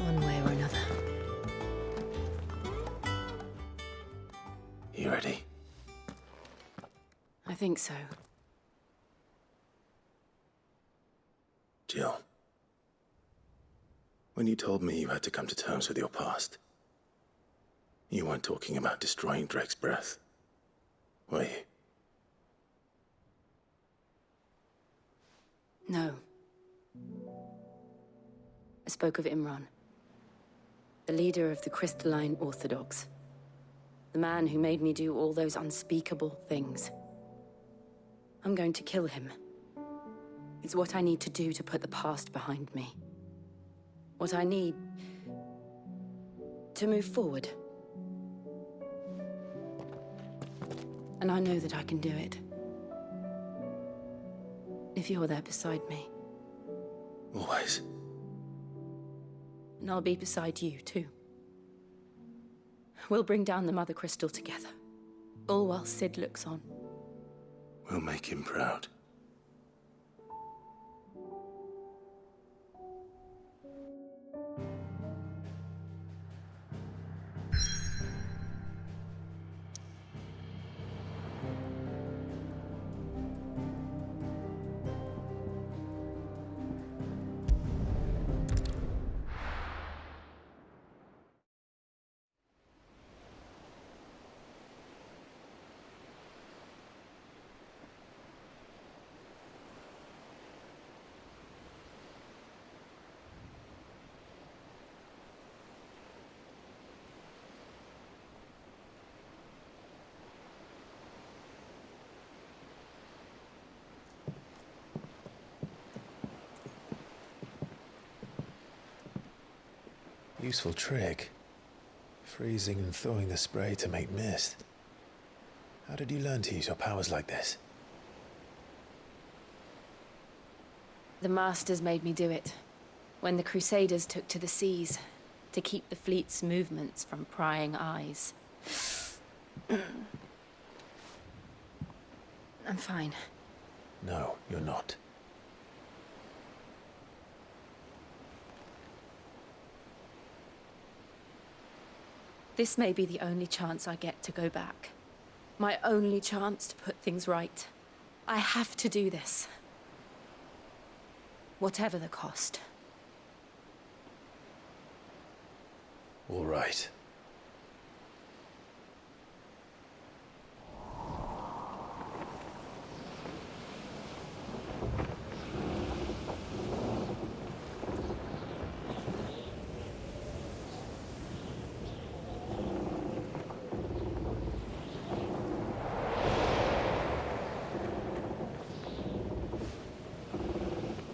one way or another. You ready? I think so. Jill, when you told me you had to come to terms with your past, you weren't talking about destroying Drake's breath, were you? No. I spoke of Imran, the leader of the Crystalline Orthodox. The man who made me do all those unspeakable things. I'm going to kill him. It's what I need to do to put the past behind me. What I need to move forward. And I know that I can do it. If you're there beside me. Always. And I'll be beside you, too. We'll bring down the Mother Crystal together. All while Sid looks on. We'll make him proud. Useful trick. Freezing and thawing the spray to make mist. How did you learn to use your powers like this? The Masters made me do it. When the Crusaders took to the seas, to keep the fleet's movements from prying eyes. I'm fine. No, you're not. This may be the only chance I get to go back. My only chance to put things right. I have to do this. Whatever the cost. All right.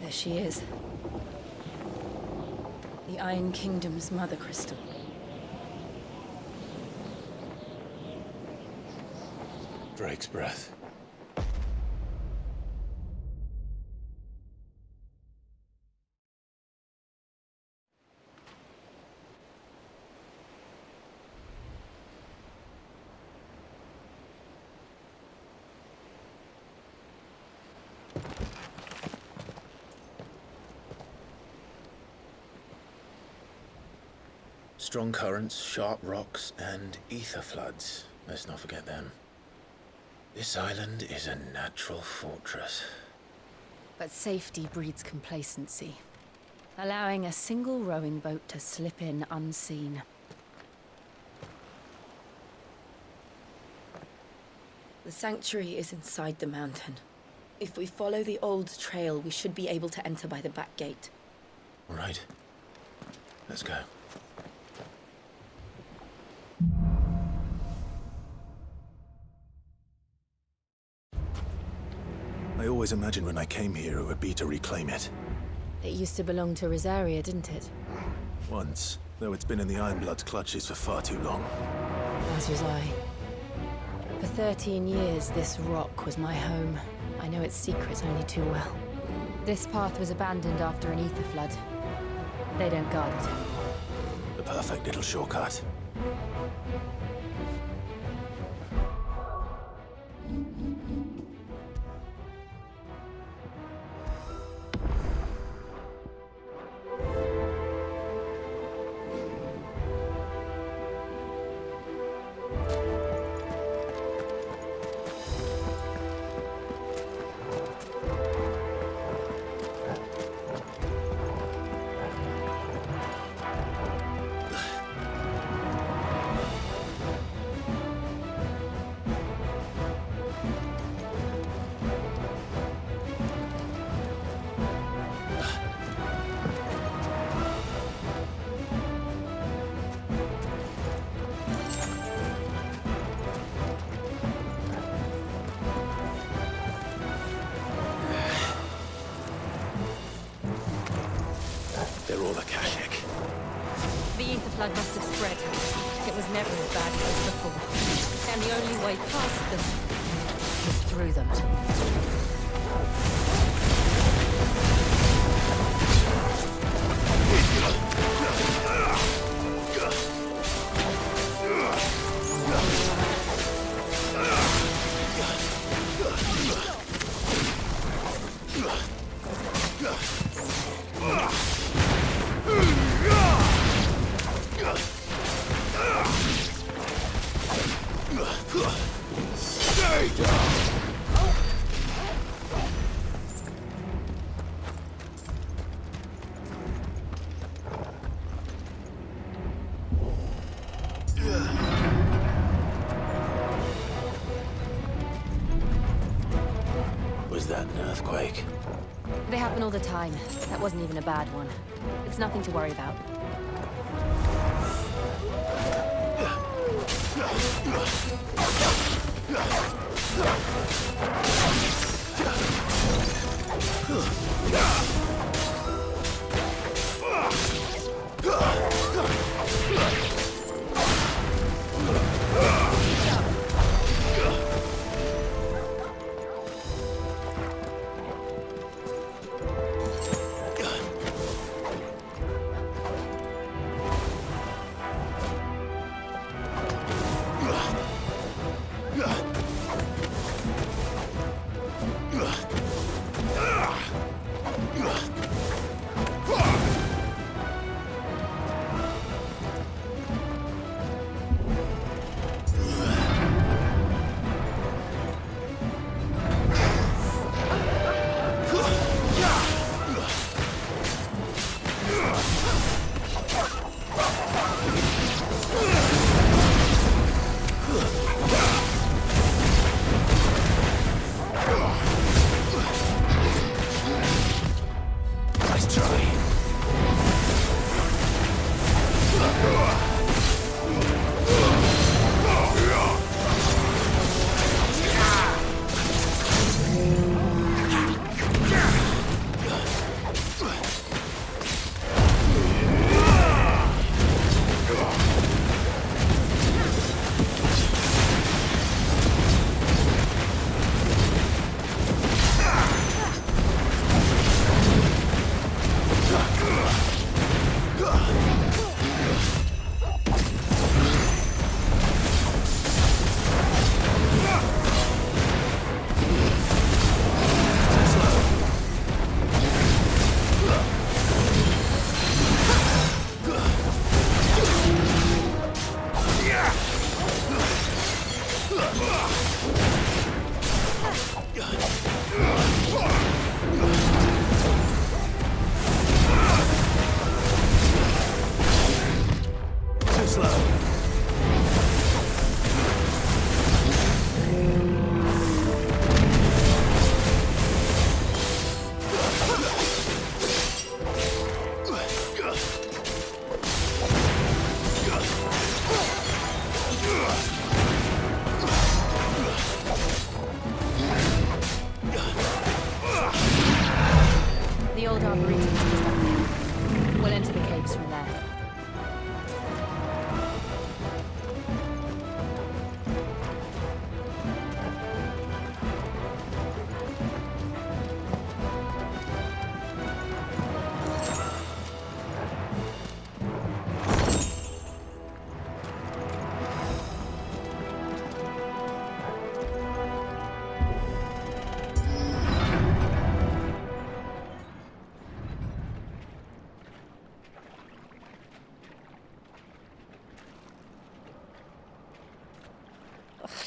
There she is. The Iron Kingdom's Mother Crystal. Drake's breath. Strong currents, sharp rocks, and ether floods. Let's not forget them. This island is a natural fortress. But safety breeds complacency, allowing a single rowing boat to slip in unseen. The sanctuary is inside the mountain. If we follow the old trail, we should be able to enter by the back gate. All right. Let's go. I always imagined when I came here it would be to reclaim it. It used to belong to Rosaria, didn't it? Once, though it's been in the Ironblood's clutches for far too long. As was I. For 13 years, this rock was my home. I know its secrets only too well. This path was abandoned after an ether flood. They don't guard it. The perfect little shortcut. blood must have spread. It was never as bad as before. And the only way past them was through them. Was that an earthquake? They happen all the time. That wasn't even a bad one. It's nothing to worry about. The old arboretum is just up there. We'll enter the caves from there.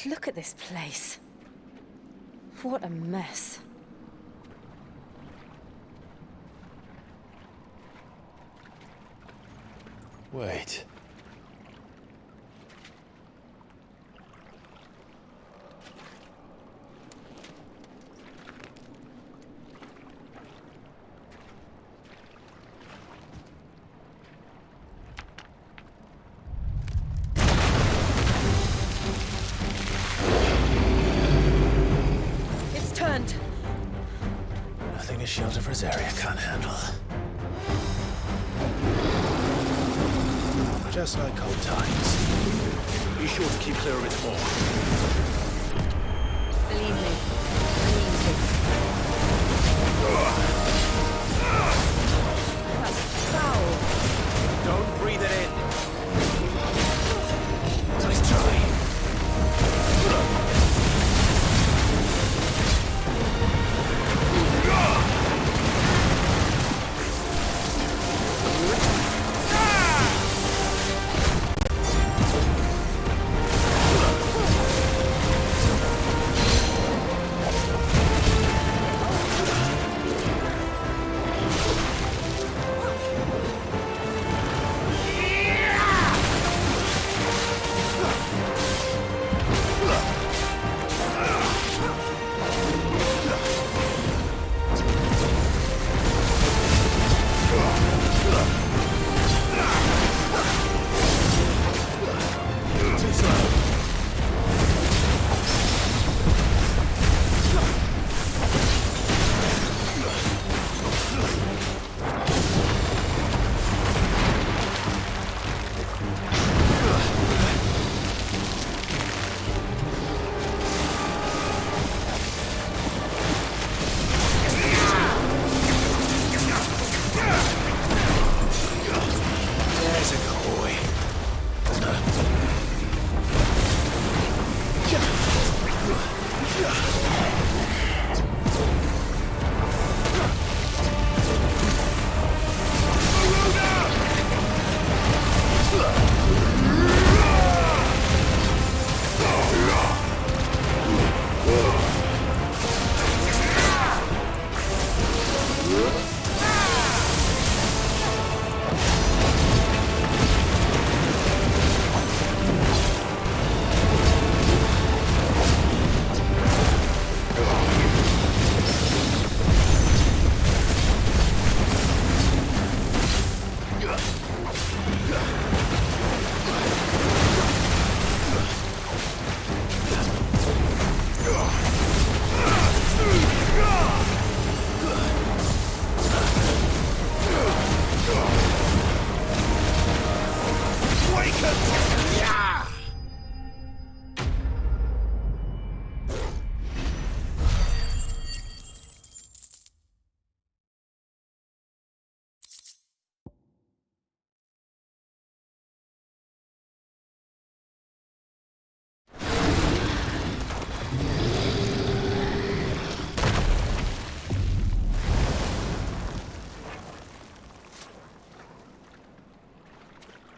Look at this place. What a mess. Wait. Nothing a shelter for Zarya can't handle. Just like old times. Be sure to keep clear of its horn. Believe me, I need to. That's foul. Don't breathe it in. Nice try.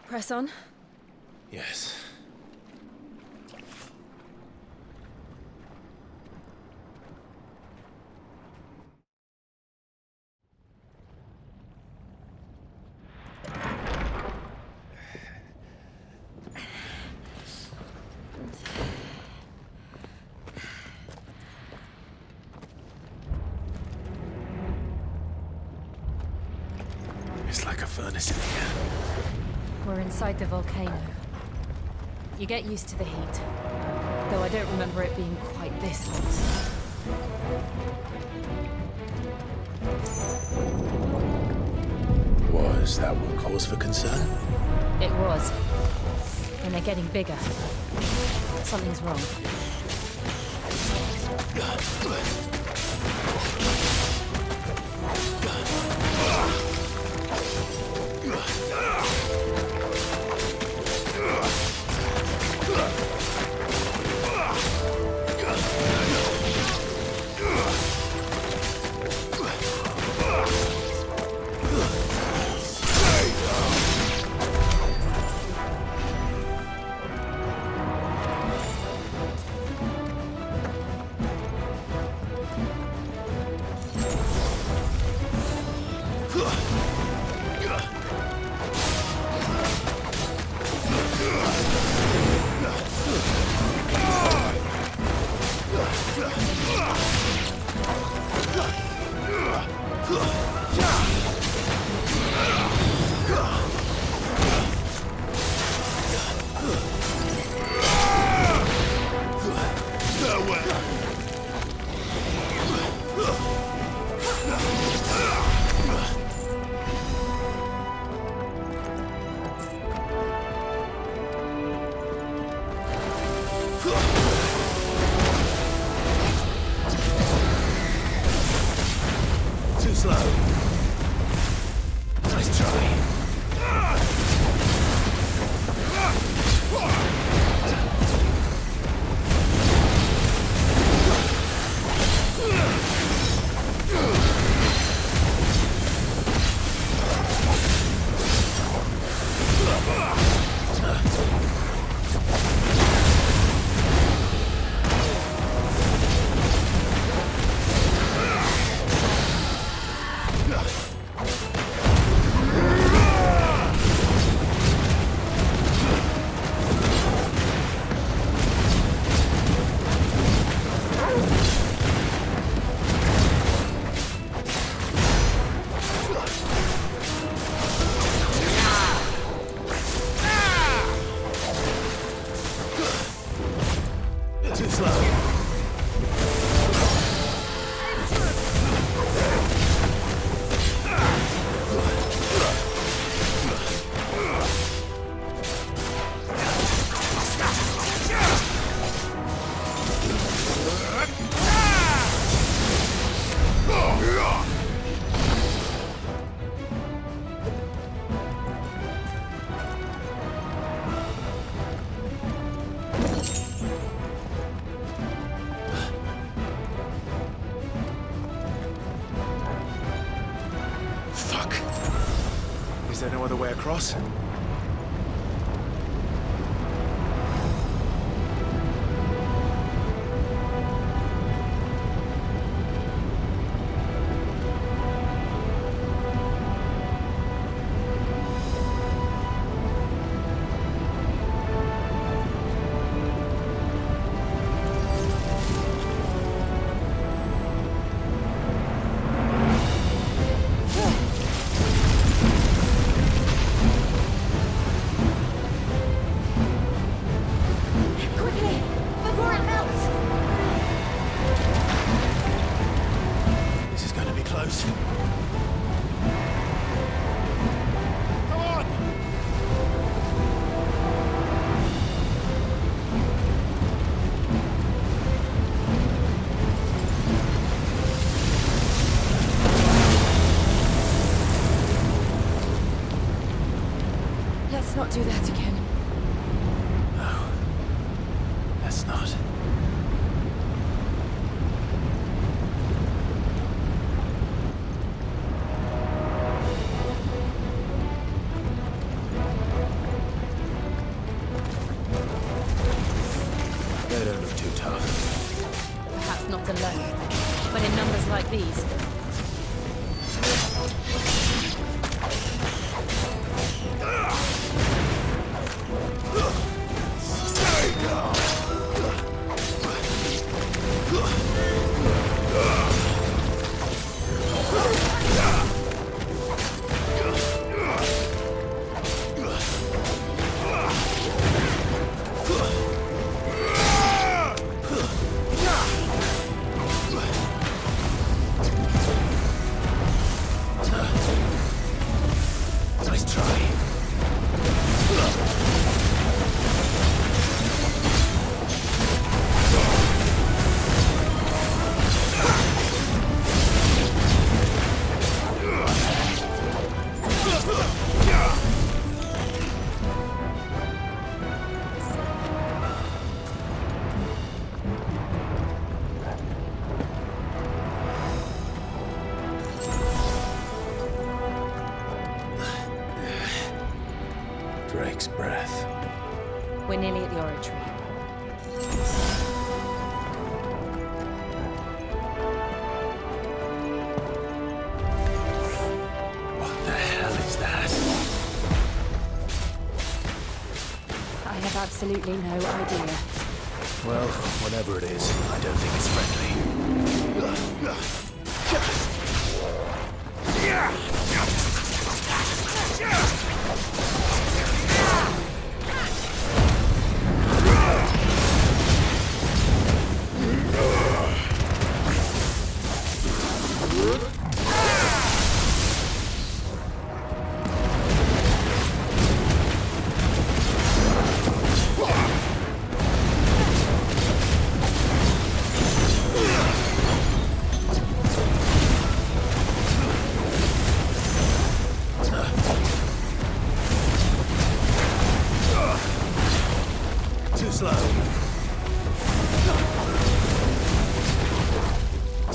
Press on. Yes. It's like a furnace in here. We're inside the volcano. You get used to the heat, though I don't remember it being quite this hot. Was that one cause for concern? It was. And they're getting bigger. Something's wrong. Ugh. Is there no other way across? Let's not do that again. No. Let's not. They don't look too tough. Perhaps not alone, but in numbers like these. Nice try. Drake's breath. We're nearly at the oratory. What the hell is that? I have absolutely no idea. Well, whatever it is, I don't think it's friendly. Too slow.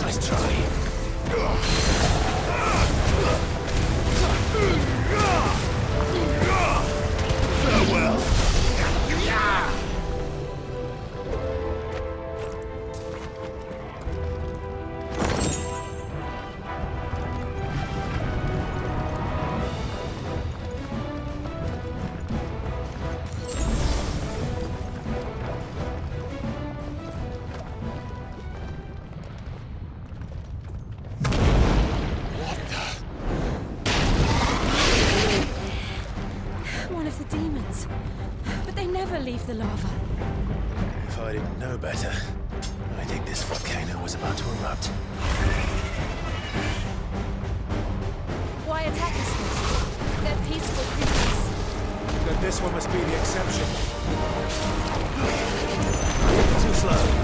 Nice try. Farewell. One of the demons. But they never leave the lava. If I didn't know better, I think this volcano was about to erupt. Why attack us then? They're peaceful creatures. Then this one must be the exception. Too slow.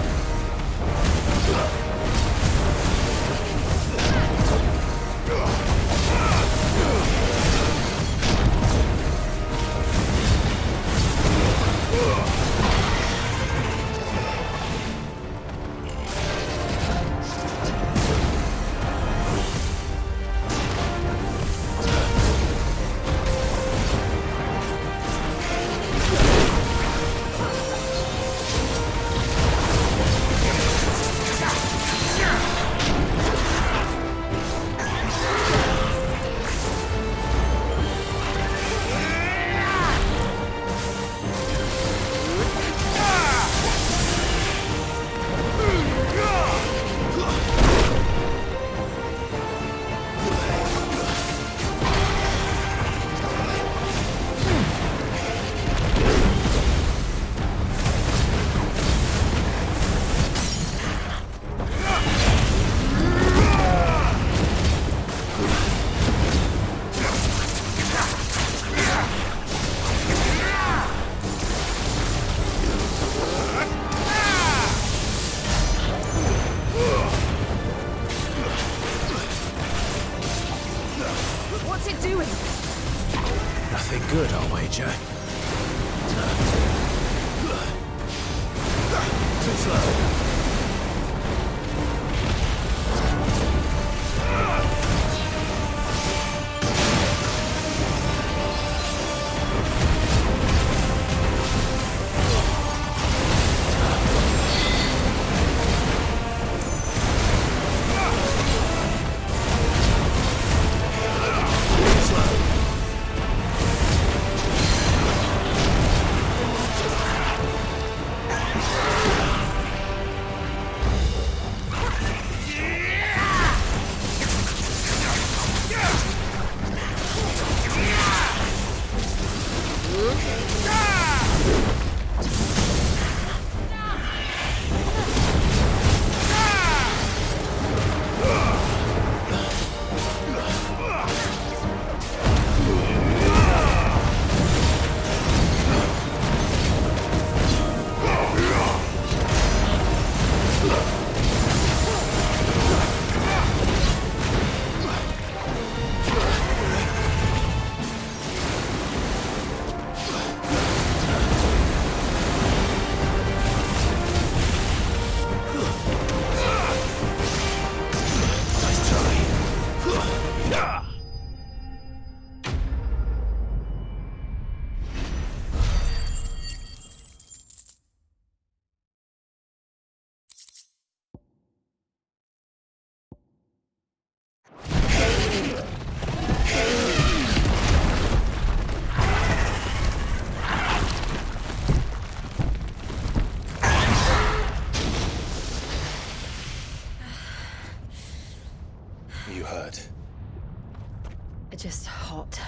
Just hot.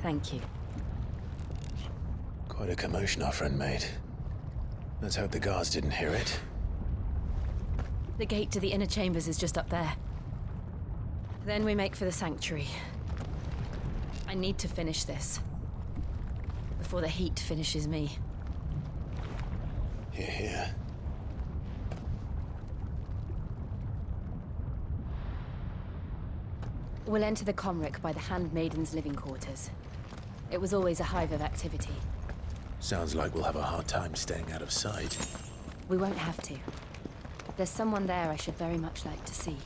Thank you. Quite a commotion our friend made. Let's hope the guards didn't hear it. The gate to the inner chambers is just up there. Then we make for the sanctuary. I need to finish this. Before the heat finishes me. Here, here. We'll enter the Comric by the Handmaiden's living quarters. It was always a hive of activity. Sounds like we'll have a hard time staying out of sight. We won't have to. There's someone there I should very much like to see.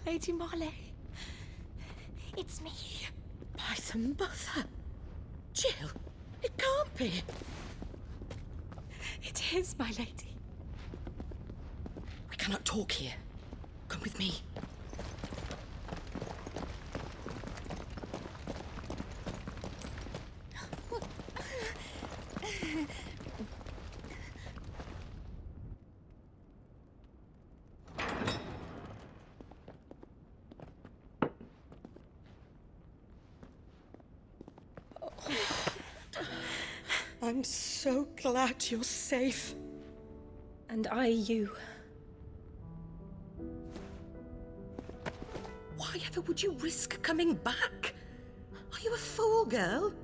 Lady Marley, it's me. By the mother. Jill, it can't be. It is, my lady. We cannot talk here. Come with me. I'm so glad you're safe. And I you. Why ever would you risk coming back? Are you a fool, girl?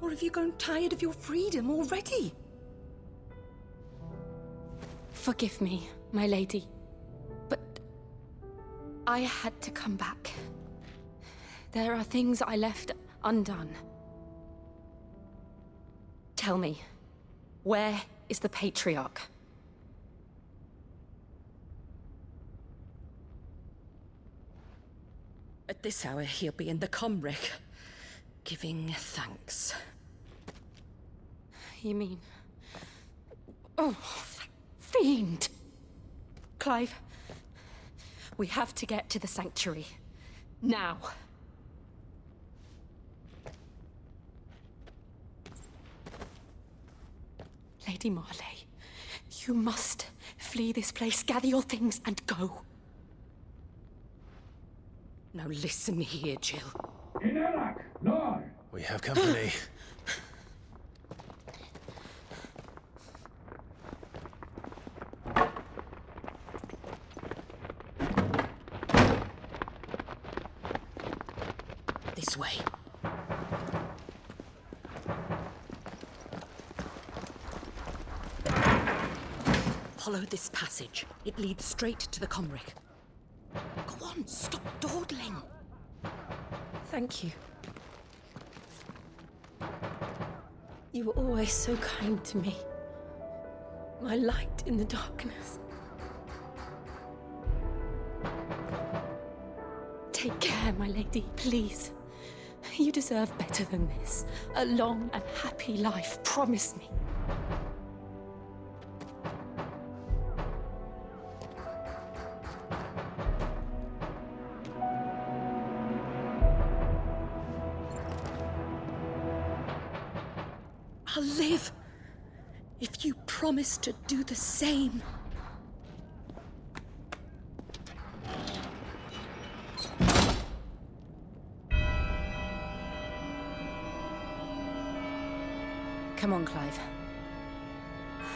Or have you grown tired of your freedom already? Forgive me, my lady. But I had to come back. There are things I left undone. Tell me, where is the Patriarch? At this hour, he'll be in the Comric, giving thanks. You mean... Oh, that fiend! Clive, we have to get to the sanctuary. Now. Lady Marley, you must flee this place, gather your things, and go. Now listen here, Jill. We have company. This way. Follow this passage. It leads straight to the Comric. Go on, stop dawdling. Thank you. You were always so kind to me. My light in the darkness. Take care, my lady, please. You deserve better than this. A long and happy life, promise me. I'll live if you promise to do the same.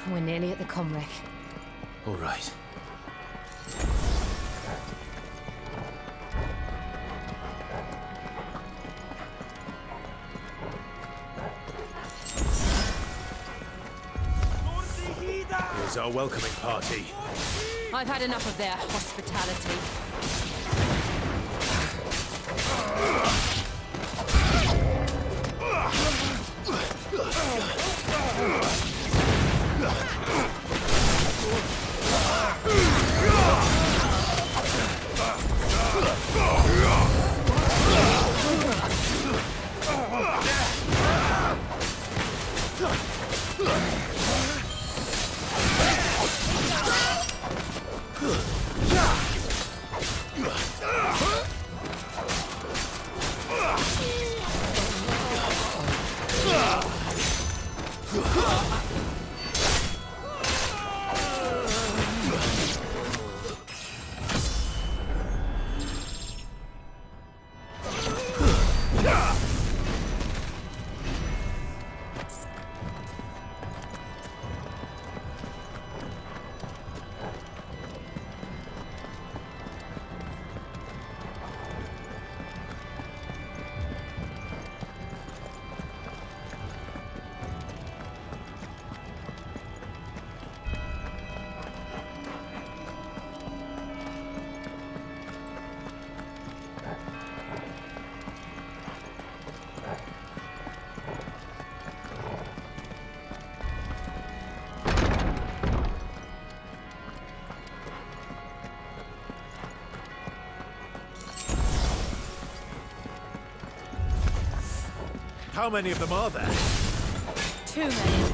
We're nearly at the comwreck. All right. Here's our welcoming party. I've had enough of their hospitality. How many of them are there? Too many.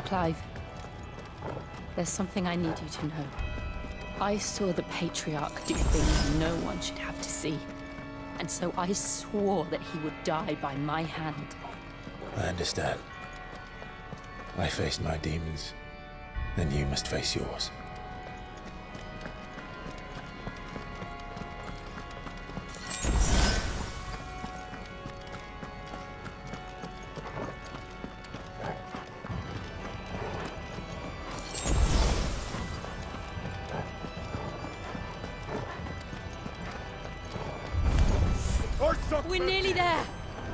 Clive, there's something I need you to know. I saw the Patriarch do things no one should have to see. And so I swore that he would die by my hand. I understand. I faced my demons, then you must face yours. We're nearly there.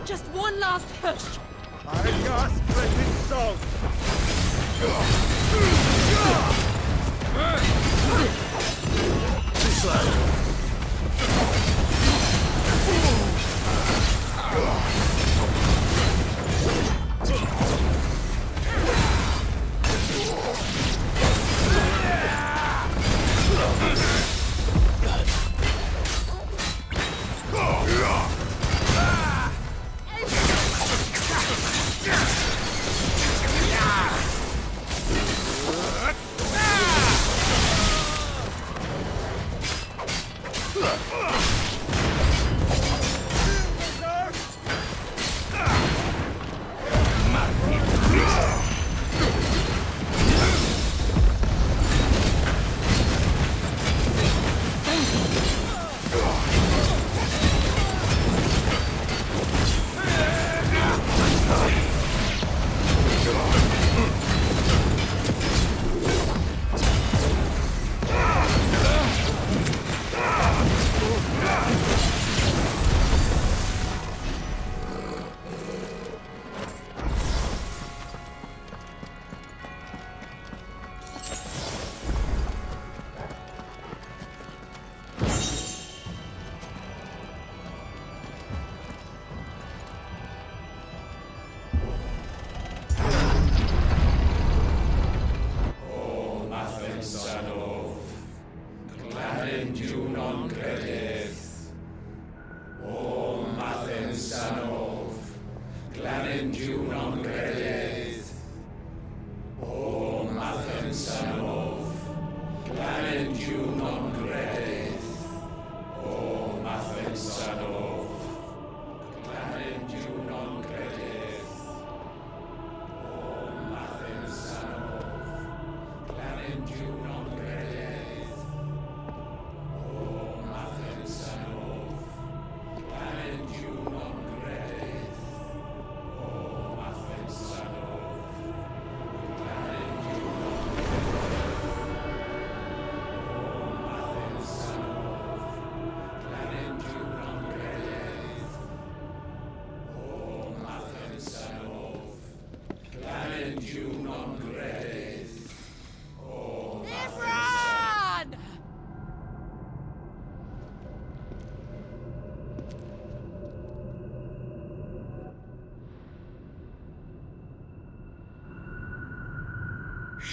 Just one last push. I gasp blessed salt! Too slow.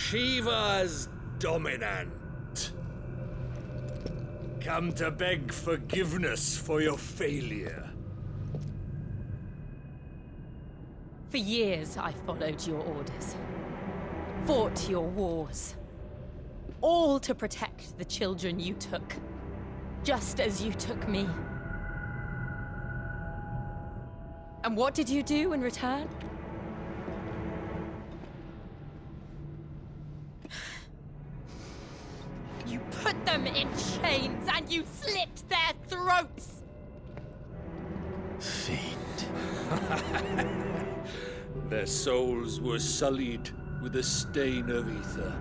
Shiva's dominant. Come to beg forgiveness for your failure. For years, I followed your orders. Fought your wars. All to protect the children you took. Just as you took me. And what did you do in return? You put them in chains and you slit their throats! Fiend. Their souls were sullied with a stain of ether.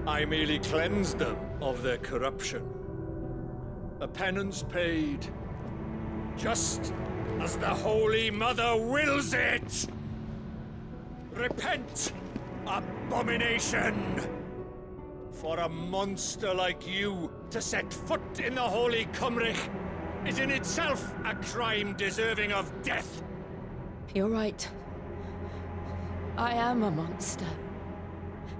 I merely cleansed them of their corruption. A penance paid, just as the Holy Mother wills it! Repent, abomination! For a monster like you to set foot in the Holy Cymric is in itself a crime deserving of death. You're right. I am a monster.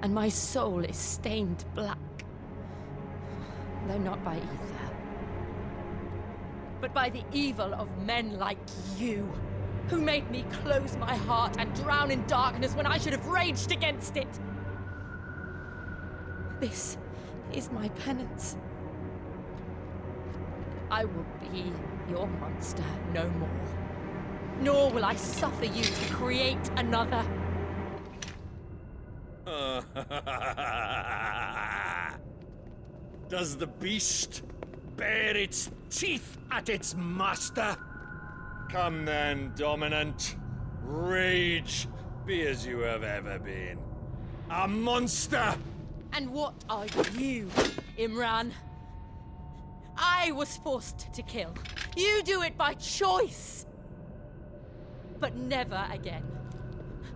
And my soul is stained black. Though not by ether. But by the evil of men like you, who made me close my heart and drown in darkness when I should have raged against it. This is my penance. I will be your monster no more. Nor will I suffer you to create another. Does the beast bare its teeth at its master? Come then, dominant. Rage, be as you have ever been. A monster! And what are you, Imran? I was forced to kill. You do it by choice. but never again.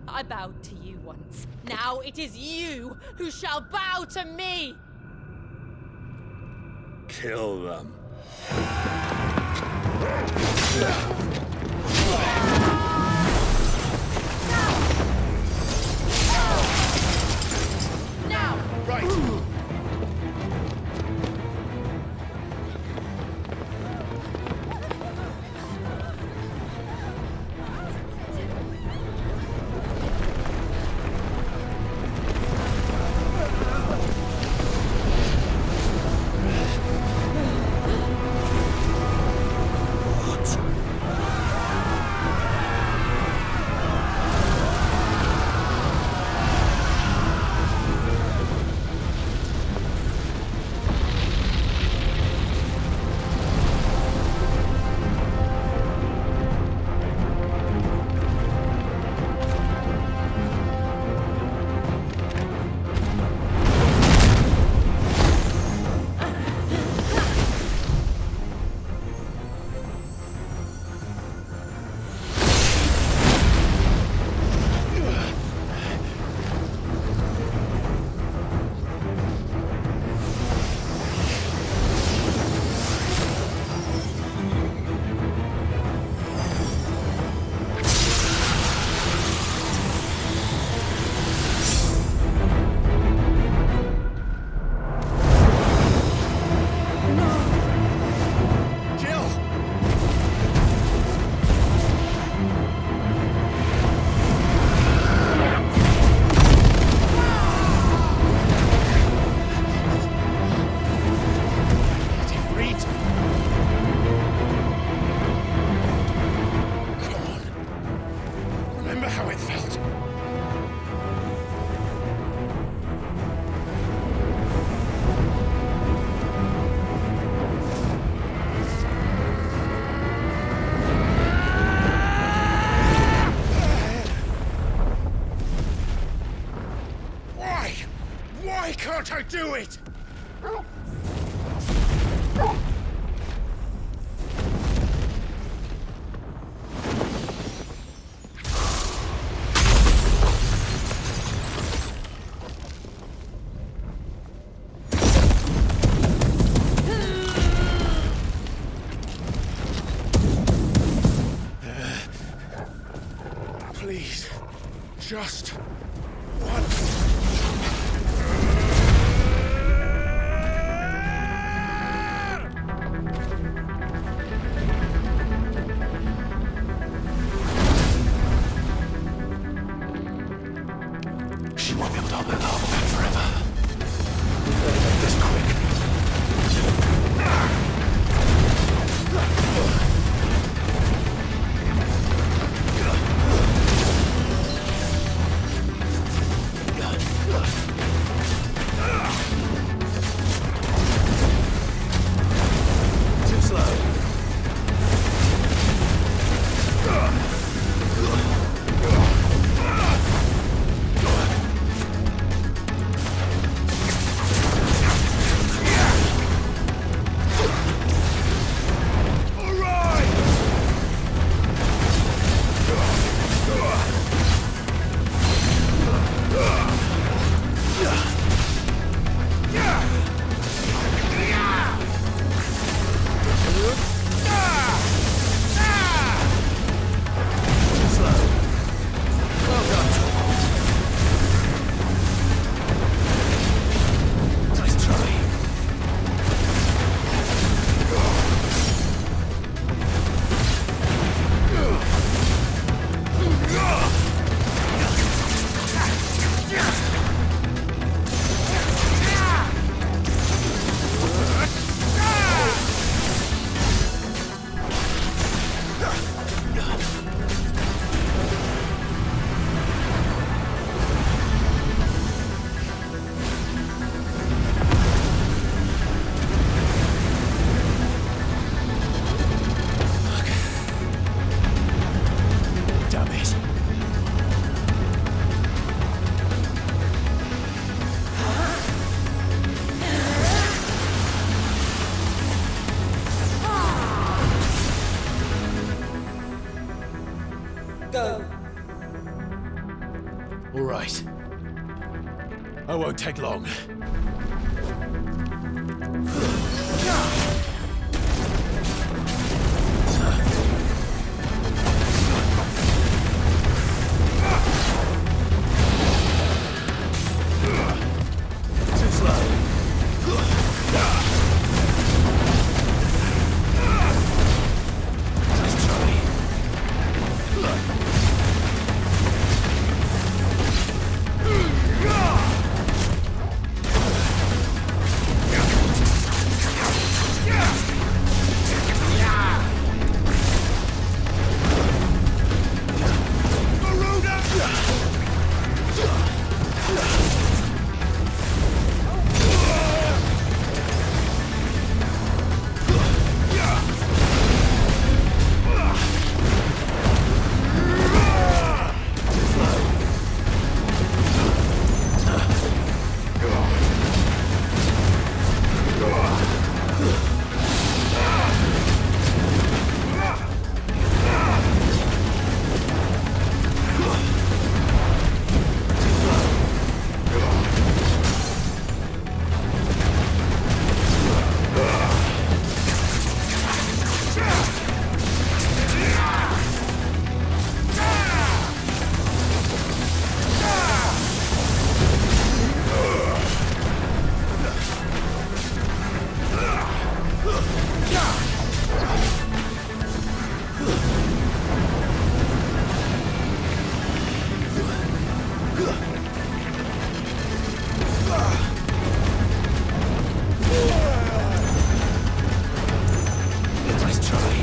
I bowed to you once. Now it is you who shall bow to me! Kill them. Now! Right. Why can't I do it? Please, just once. She won't be able to hold that armor back forever. We better make this quick. won't take long. Too slow. Nice try.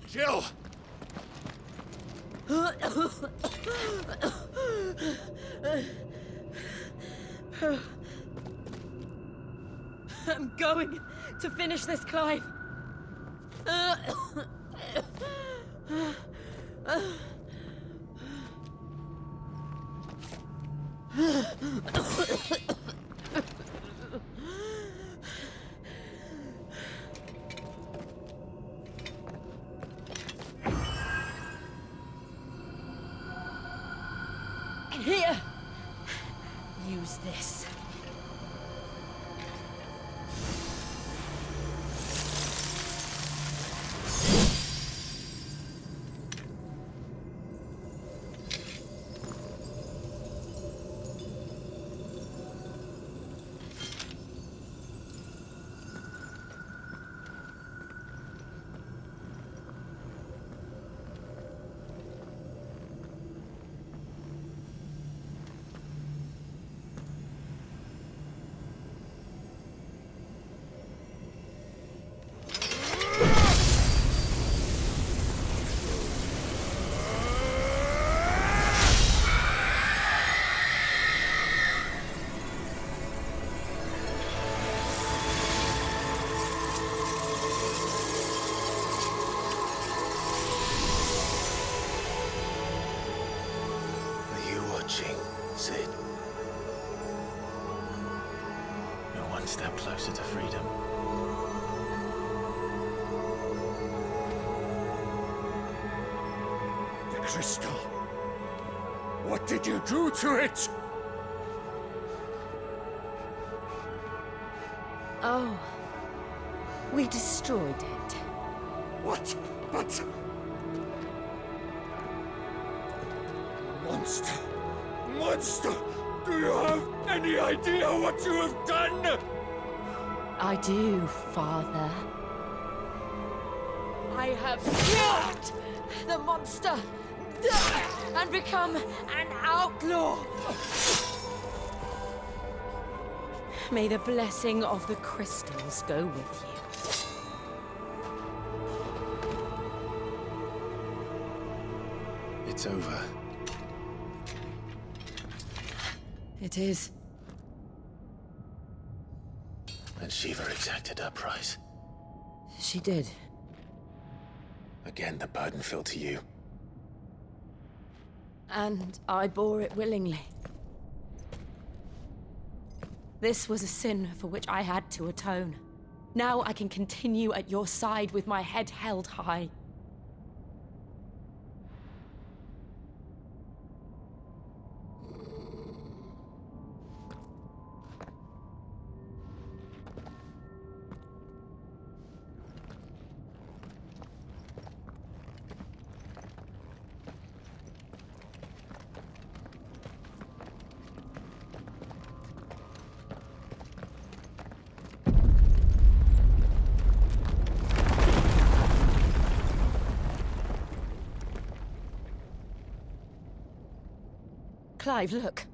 Jill! I'm going to finish this, Clive. Here, use this. Sid. You're one step closer to freedom. The crystal. What did you do to it? Oh. We destroyed it. What? But... Monster! Monster! Do you have any idea what you have done? I do, Father. I have killed the monster and become an outlaw. May the blessing of the crystals go with you. It's over. It is. And Shiva exacted her price. She did. Again, the burden fell to you. And I bore it willingly. This was a sin for which I had to atone. Now I can continue at your side with my head held high. Clive, look.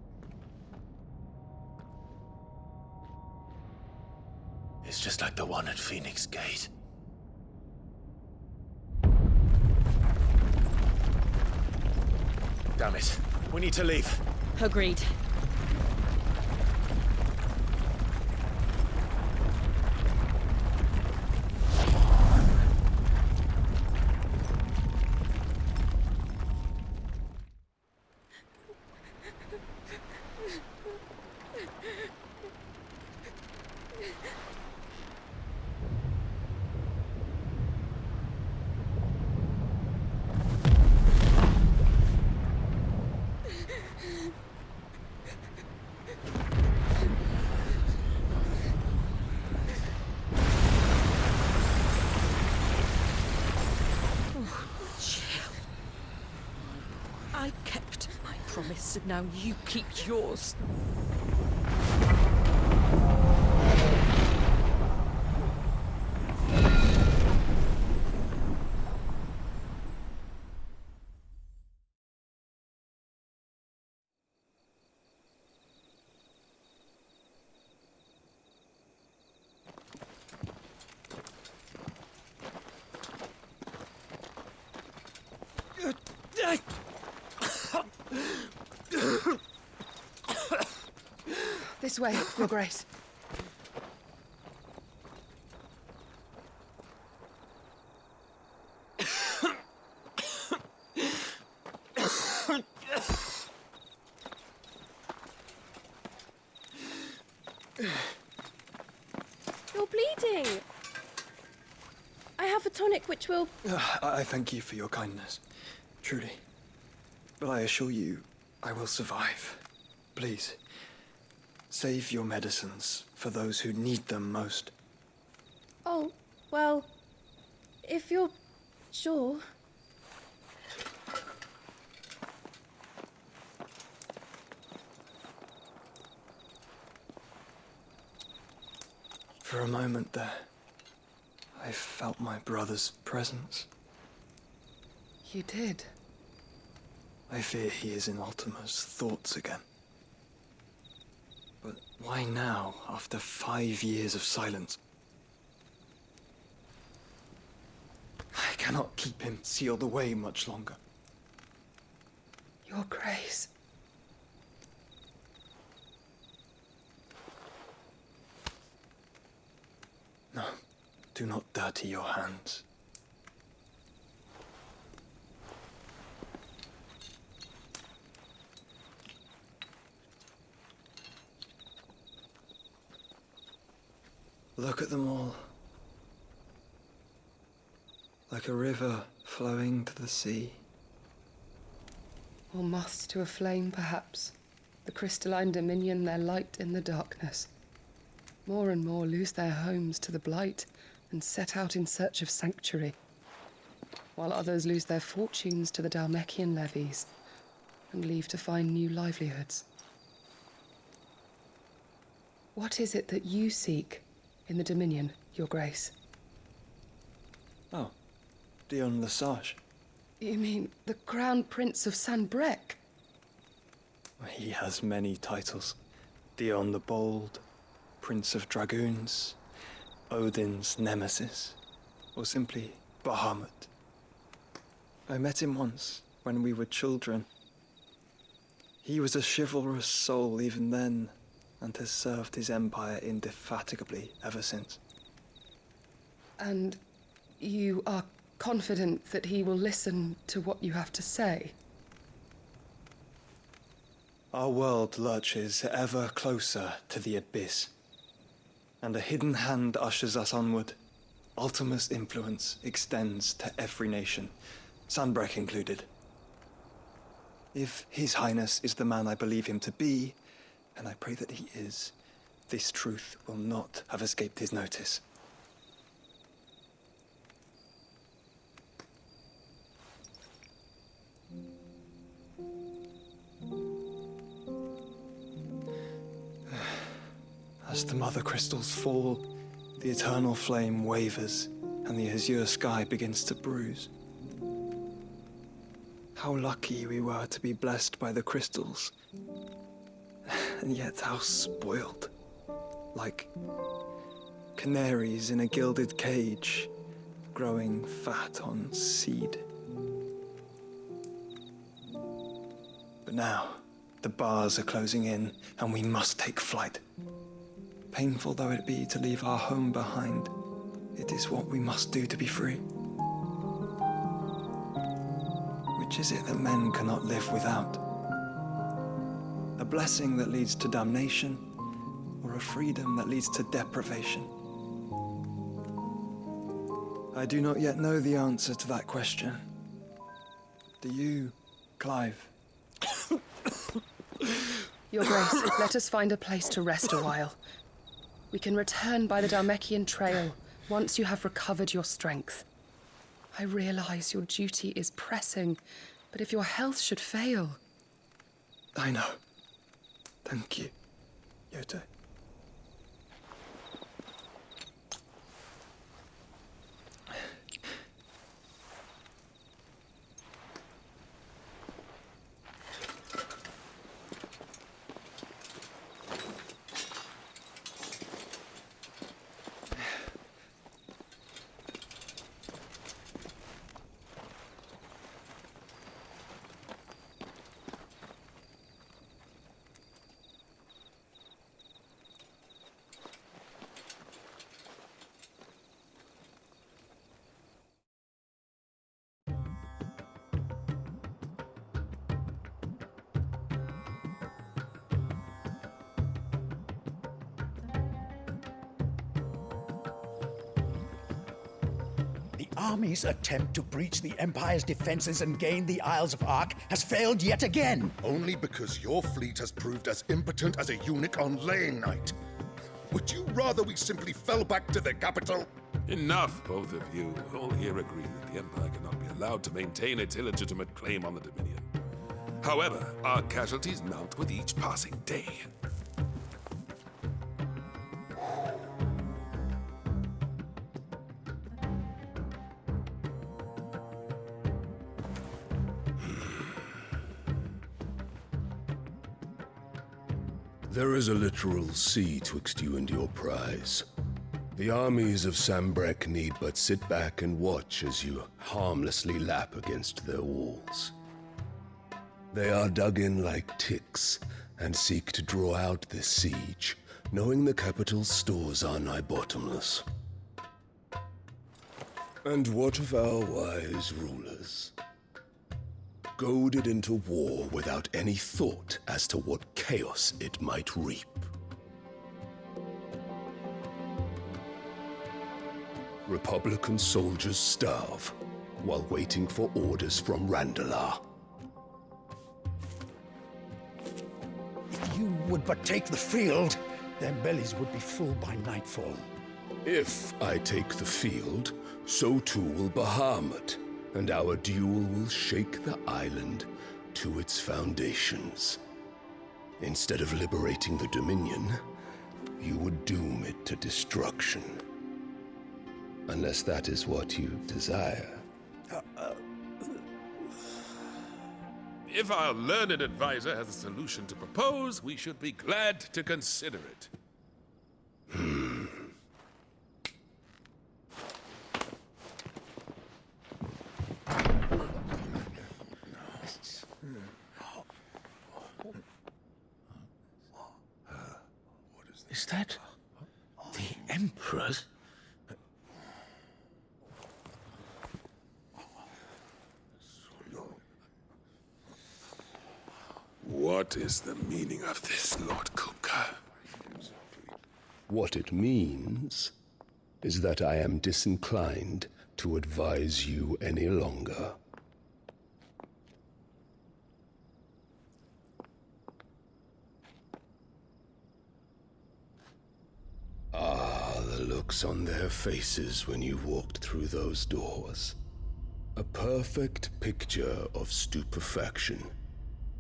It's just like the one at Phoenix Gate. Damn it. We need to leave. Agreed. I kept my promise, and now you keep yours. This way, Your Grace. You're bleeding. I have a tonic which will... I thank you for your kindness, truly. But I assure you, I will survive. Please, save your medicines for those who need them most. Oh, well, if you're sure. For a moment there, I felt my brother's presence. You did. I fear he is in Ultima's thoughts again. But why now, after 5 years of silence? I cannot keep him sealed away much longer. Your Grace. No, do not dirty your hands. Look at them all. Like a river flowing to the sea. Or moths to a flame, perhaps. The crystalline dominion their light in the darkness. More and more lose their homes to the blight and set out in search of sanctuary, while others lose their fortunes to the Dhalmekian levies and leave to find new livelihoods. What is it that you seek in the Dominion, Your Grace? Oh, Dion Lesage. You mean the Crown Prince of Sanbrec? He has many titles. Dion the Bold, Prince of Dragoons, Odin's Nemesis, or simply Bahamut. I met him once, when we were children. He was a chivalrous soul even then, and has served his empire indefatigably ever since. And you are confident that he will listen to what you have to say? Our world lurches ever closer to the abyss, and a hidden hand ushers us onward. Ultima's influence extends to every nation, Sanbrec included. If His Highness is the man I believe him to be, and I pray that he is, this truth will not have escaped his notice. As the mother crystals fall, the eternal flame wavers, and the azure sky begins to bruise. How lucky we were to be blessed by the crystals, and yet how spoiled. Like canaries in a gilded cage, growing fat on seed. But now, the bars are closing in, and we must take flight. Painful though it be to leave our home behind, it is what we must do to be free. Which is it that men cannot live without? A blessing that leads to damnation, or a freedom that leads to deprivation? I do not yet know the answer to that question. Do you, Clive? Your Grace, let us find a place to rest a while. We can return by the Dhalmekian trail once you have recovered your strength. I realize your duty is pressing, but if your health should fail... I know. Thank you, Yote. Army's attempt to breach the Empire's defenses and gain the Isles of Ark has failed yet again. Only because your fleet has proved as impotent as a eunuch on laying night. Would you rather we simply fell back to the capital? Enough, both of you. All here agree that the Empire cannot be allowed to maintain its illegitimate claim on the Dominion. However, our casualties mount with each passing day. There is a literal sea twixt you and your prize. The armies of Sanbrec need but sit back and watch as you harmlessly lap against their walls. They are dug in like ticks and seek to draw out this siege, knowing the capital's stores are nigh bottomless. And what of our wise rulers? Goaded into war without any thought as to what chaos it might reap. Republican soldiers starve while waiting for orders from Randalar. If you would but take the field, their bellies would be full by nightfall. If I take the field, so too will Bahamut, and our duel will shake the island to its foundations. Instead of liberating the Dominion, you would doom it to destruction. Unless that is what you desire. If our learned advisor has a solution to propose, we should be glad to consider it. Is that the Emperor's? What is the meaning of this, Lord Kupka? What it means is that I am disinclined to advise you any longer. The looks on their faces when you walked through those doors. A perfect picture of stupefaction.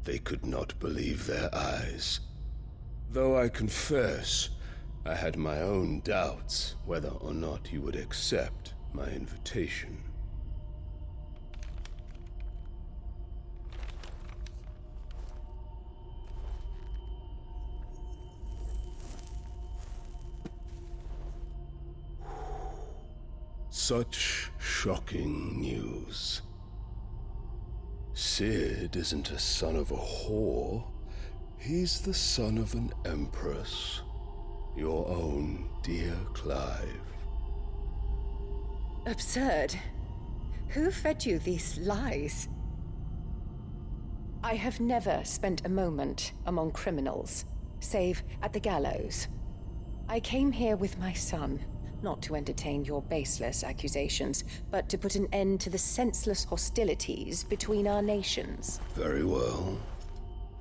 They could not believe their eyes. Though I confess, I had my own doubts whether or not you would accept my invitation. Such shocking news. Sid isn't a son of a whore. He's the son of an empress. Your own dear Clive. Absurd. Who fed you these lies? I have never spent a moment among criminals, save at the gallows. I came here with my son, not to entertain your baseless accusations, but to put an end to the senseless hostilities between our nations. Very well.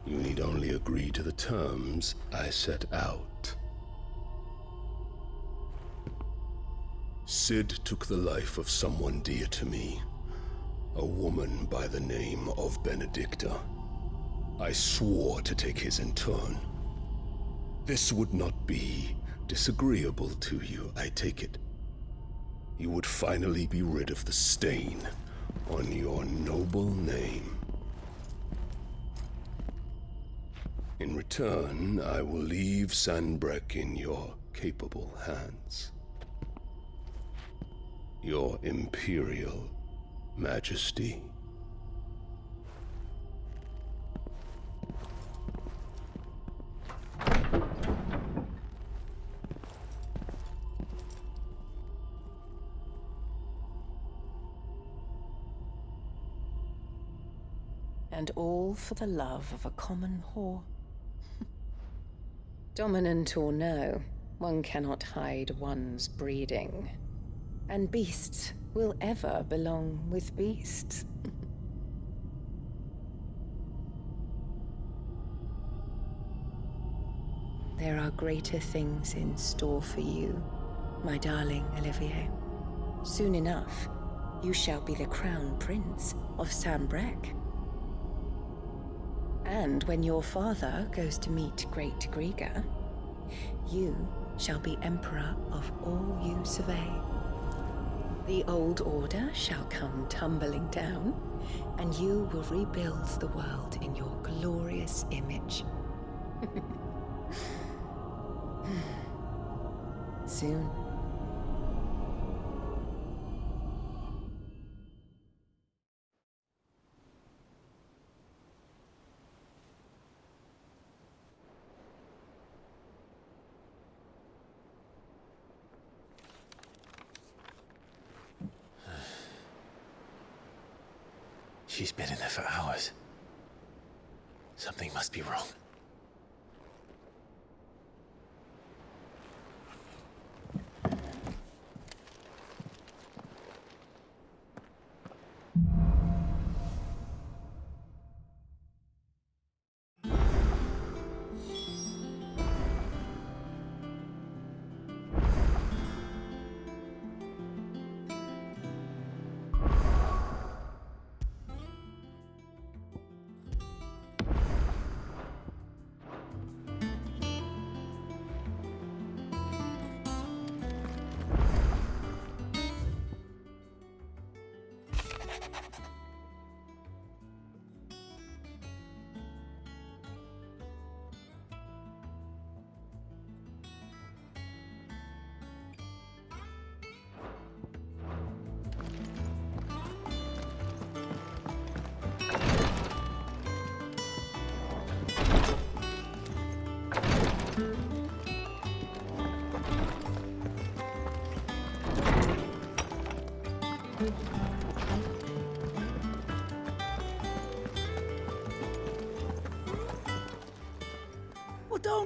You need only agree to the terms I set out. Sid took the life of someone dear to me, a woman by the name of Benedicta. I swore to take his in turn. This would not be disagreeable to you, I take it. You would finally be rid of the stain on your noble name. In return, I will leave Sanbreque in your capable hands. Your Imperial Majesty. And all for the love of a common whore. Dominant or no, one cannot hide one's breeding. And beasts will ever belong with beasts. There are greater things in store for you, my darling Olivier. Soon enough, you shall be the crown prince of Sanbreque. And when your father goes to meet Great Griga, you shall be emperor of all you survey. The old order shall come tumbling down, and you will rebuild the world in your glorious image. Soon. She's been in there for hours. Something must be wrong.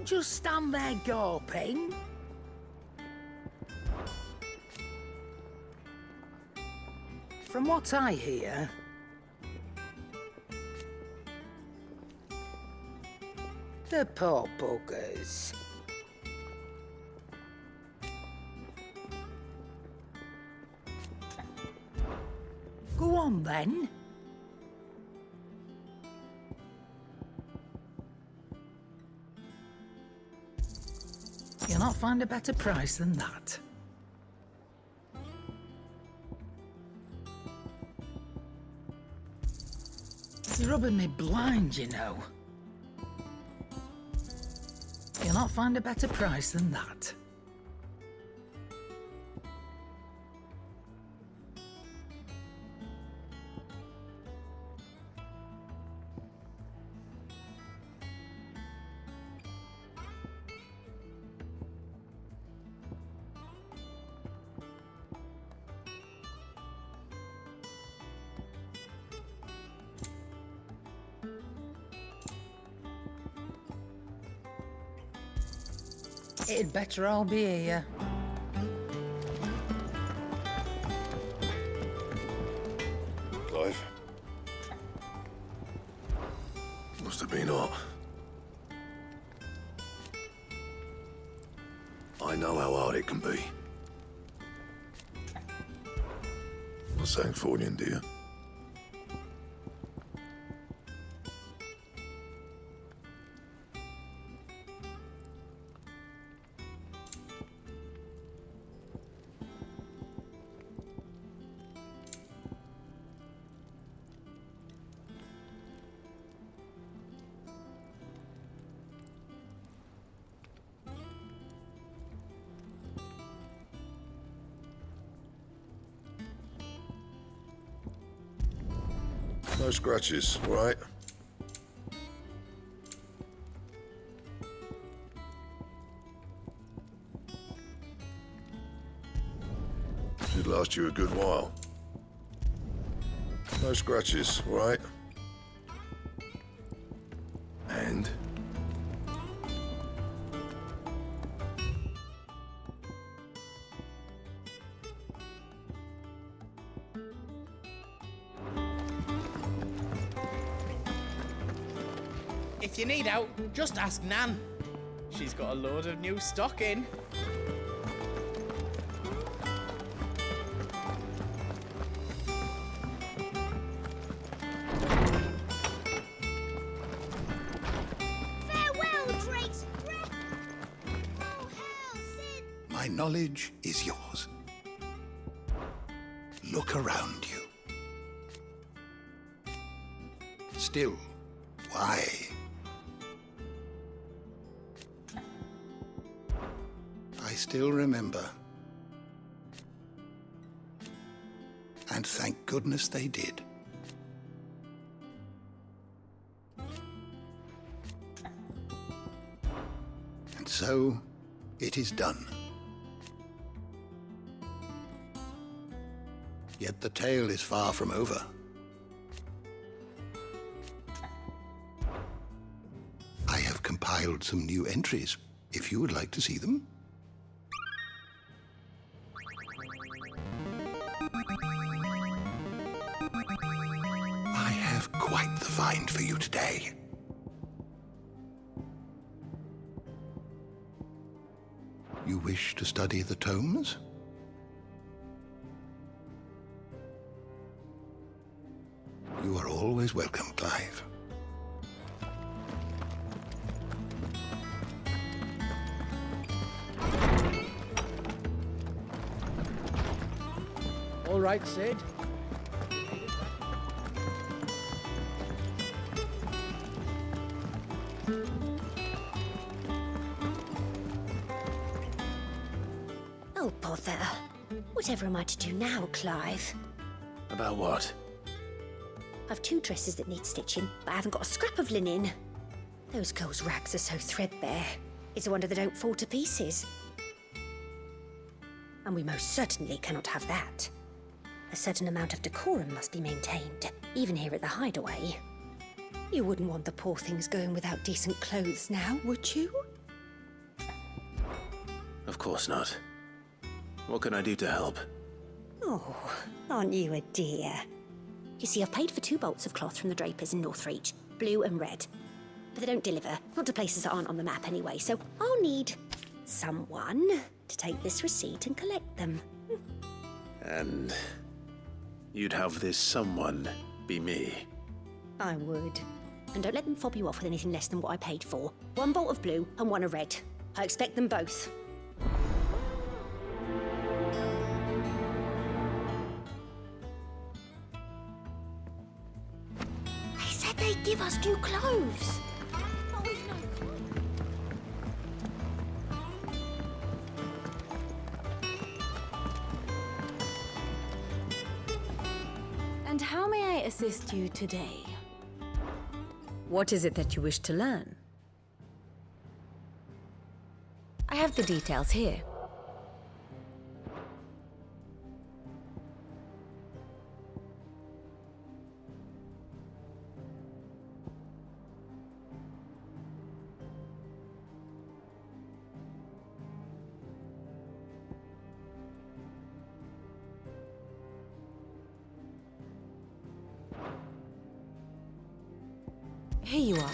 Don't just stand there gawping. From what I hear, the poor buggers. Go on then. You'll not find a better price than that. You're rubbing me blind, you know. You'll not find a better price than that. It'd better all be here. Clive? Must have been hot. I know how hard it can be. Not Sangfordian, do you? No scratches, right? Should last you a good while. No scratches, right? And? If you need out, just ask Nan. She's got a load of new stock in. Farewell, Drake's breath! Oh, hell, Sid! My knowledge is yours. Look around you. Still, why? I still remember. And thank goodness they did. And so, it is done. Yet the tale is far from over. I have compiled some new entries, if you would like to see them. I have quite the find for you today. You wish to study the tomes? You are always welcome, Clive. All right, Sid. Oh, bother. Whatever am I to do now, Clive? About what? I've 2 dresses that need stitching, but I haven't got a scrap of linen. Those girls' rags are so threadbare. It's a wonder they don't fall to pieces. And we most certainly cannot have that. A certain amount of decorum must be maintained, even here at the Hideaway. You wouldn't want the poor things going without decent clothes now, would you? Of course not. What can I do to help? Oh, aren't you a dear? You see, I've paid for 2 bolts of cloth from the drapers in Northreach, blue and red. But they don't deliver, not to places that aren't on the map anyway, so I'll need someone to take this receipt and collect them. And you'd have this someone be me? I would. And don't let them fob you off with anything less than what I paid for. 1 bolt of blue and 1 of red. I expect them both. They said they'd give us new clothes. But we've no clue. And how may I assist you today? What is it that you wish to learn? I have the details here. Here you are.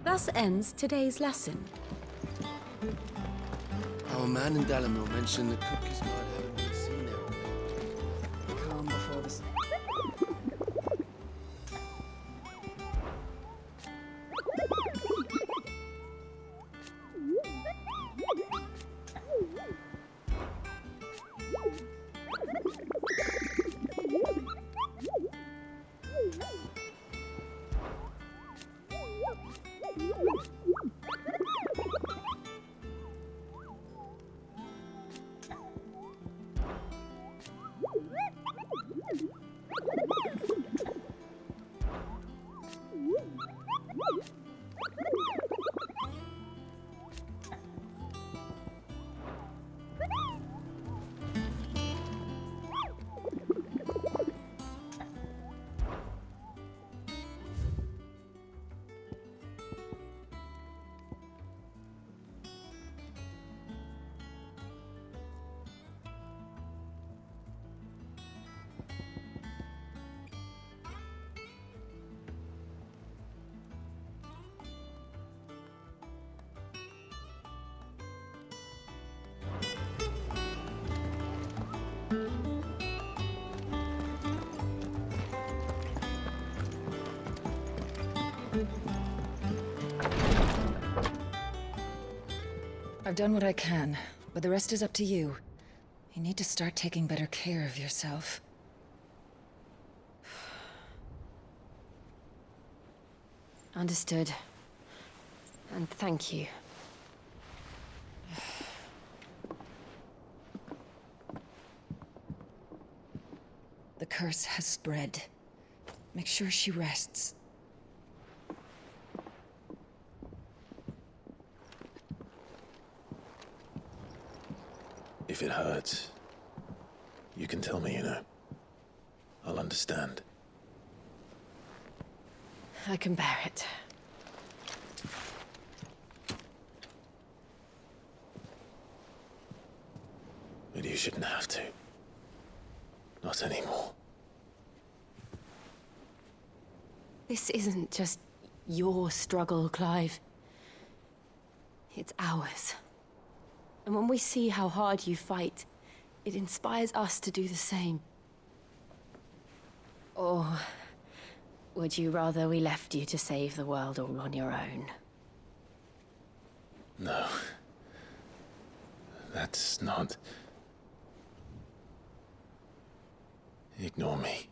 Thus ends today's lesson. Our man in Dalamil mentioned the cookie's guard having been seen there of late. The calm before the storm. I've done what I can, but the rest is up to you. You need to start taking better care of yourself. Understood. And thank you. The curse has spread. Make sure she rests. If it hurts, you can tell me, you know. I'll understand. I can bear it. But you shouldn't have to. Not anymore. This isn't just your struggle, Clive. It's ours. And when we see how hard you fight, it inspires us to do the same. Or would you rather we left you to save the world all on your own? No. That's not... Ignore me.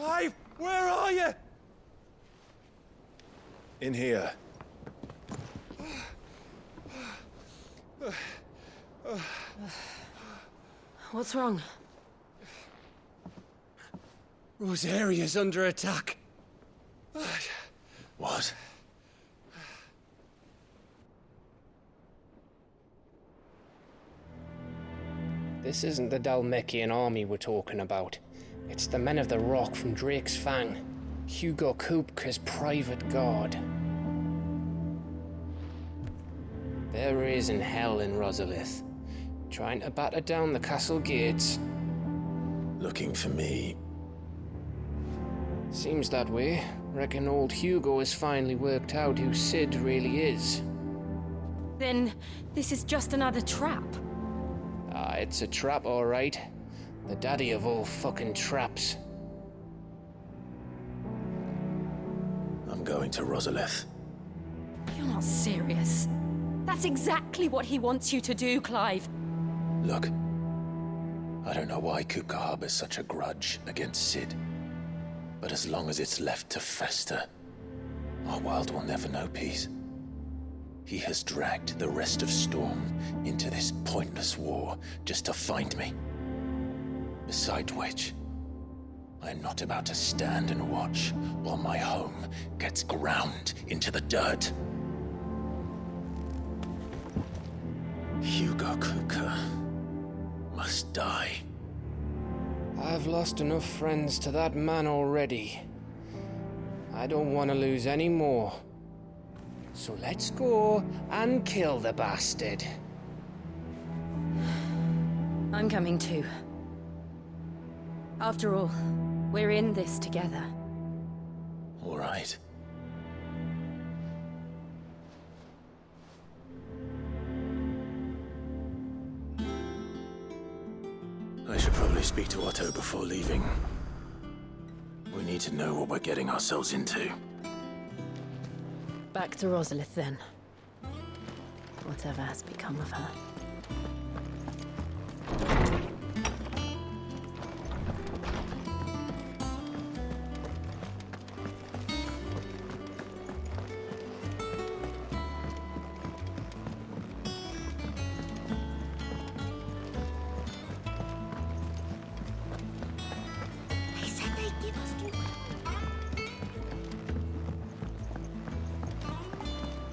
Clive, where are you? In here. What's wrong? Rosaria's under attack. What? This isn't the Dalmekian army we're talking about. It's the men of the Rock from Drake's Fang. Hugo Kupka's private guard. There is in hell in Rosalith, trying to batter down the castle gates. Looking for me? Seems that way. Reckon old Hugo has finally worked out who Sid really is. Then this is just another trap. Ah, it's a trap, all right. The daddy of all fucking traps. I'm going to Rosalith. You're not serious. That's exactly what he wants you to do, Clive. Look, I don't know why Kupka harbors such a grudge against Sid. But as long as it's left to fester, our world will never know peace. He has dragged the rest of Storm into this pointless war just to find me. Besides which, I am not about to stand and watch while my home gets ground into the dirt. Hugo Kupka must die. I've lost enough friends to that man already. I don't want to lose any more. So let's go and kill the bastard. I'm coming too. After all, we're in this together. All right. I should probably speak to Otto before leaving. We need to know what we're getting ourselves into. Back to Rosalith, then. Whatever has become of her.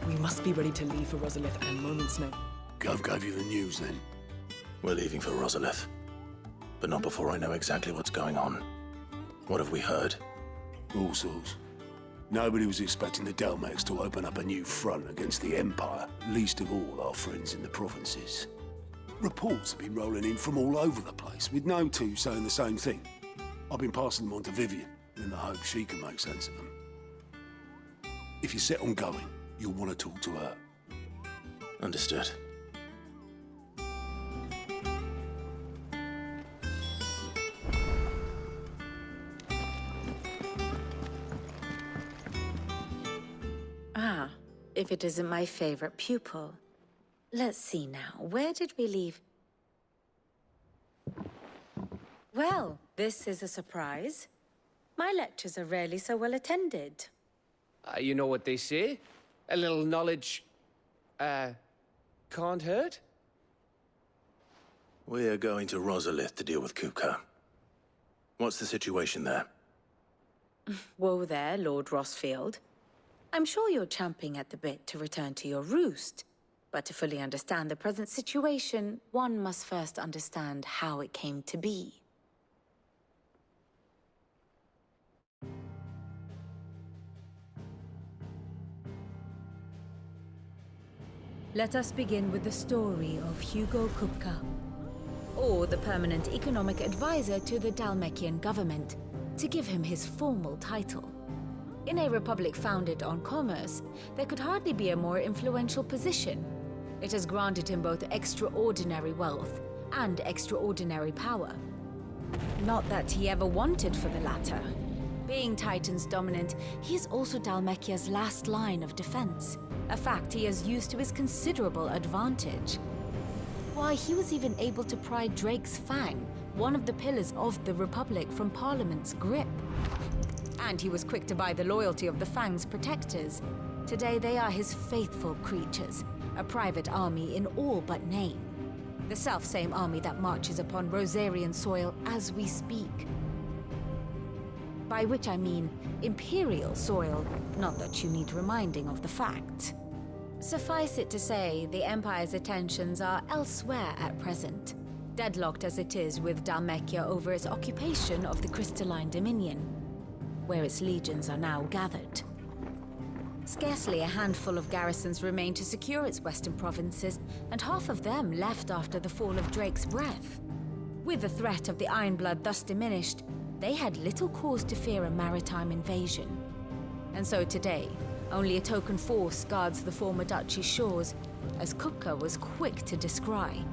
We must be ready to leave for Rosalith at a moment's notice. Gov gave you the news, then? We're leaving for Rosalith. But not before I know exactly what's going on. What have we heard? All sorts. Nobody was expecting the Dalmeks to open up a new front against the Empire, least of all our friends in the provinces. Reports have been rolling in from all over the place, with no two saying the same thing. I've been passing them on to Vivian, in the hope she can make sense of them. If you're set on going, you'll want to talk to her. Understood. Ah, if it isn't my favorite pupil. Let's see now, where did we leave? Well, this is a surprise. My lectures are rarely so well attended. You know what they say? A little knowledge, can't hurt? We're going to Rosalith to deal with Kupka. What's the situation there? Whoa there, Lord Rossfield. I'm sure you're champing at the bit to return to your roost. But to fully understand the present situation, one must first understand how it came to be. Let us begin with the story of Hugo Kupka, or the permanent economic advisor to the Dalmekian government, to give him his formal title. In a republic founded on commerce, there could hardly be a more influential position. It has granted him both extraordinary wealth and extraordinary power. Not that he ever wanted for the latter. Being Titan's dominant, he is also Dalmekia's last line of defense, a fact he has used to his considerable advantage. Why, he was even able to pry Drake's Fang, one of the pillars of the Republic from Parliament's grip. And he was quick to buy the loyalty of the Fang's protectors. Today they are his faithful creatures, a private army in all but name. The self-same army that marches upon Rosarian soil as we speak. By which I mean Imperial soil, not that you need reminding of the fact. Suffice it to say, the Empire's attentions are elsewhere at present, deadlocked as it is with Dhalmekia over its occupation of the Crystalline Dominion, where its legions are now gathered. Scarcely a handful of garrisons remain to secure its western provinces, and half of them left after the fall of Drake's Breath. With the threat of the Ironblood thus diminished, they had little cause to fear a maritime invasion. And so today, only a token force guards the former duchy's shores, as Kupka was quick to descry.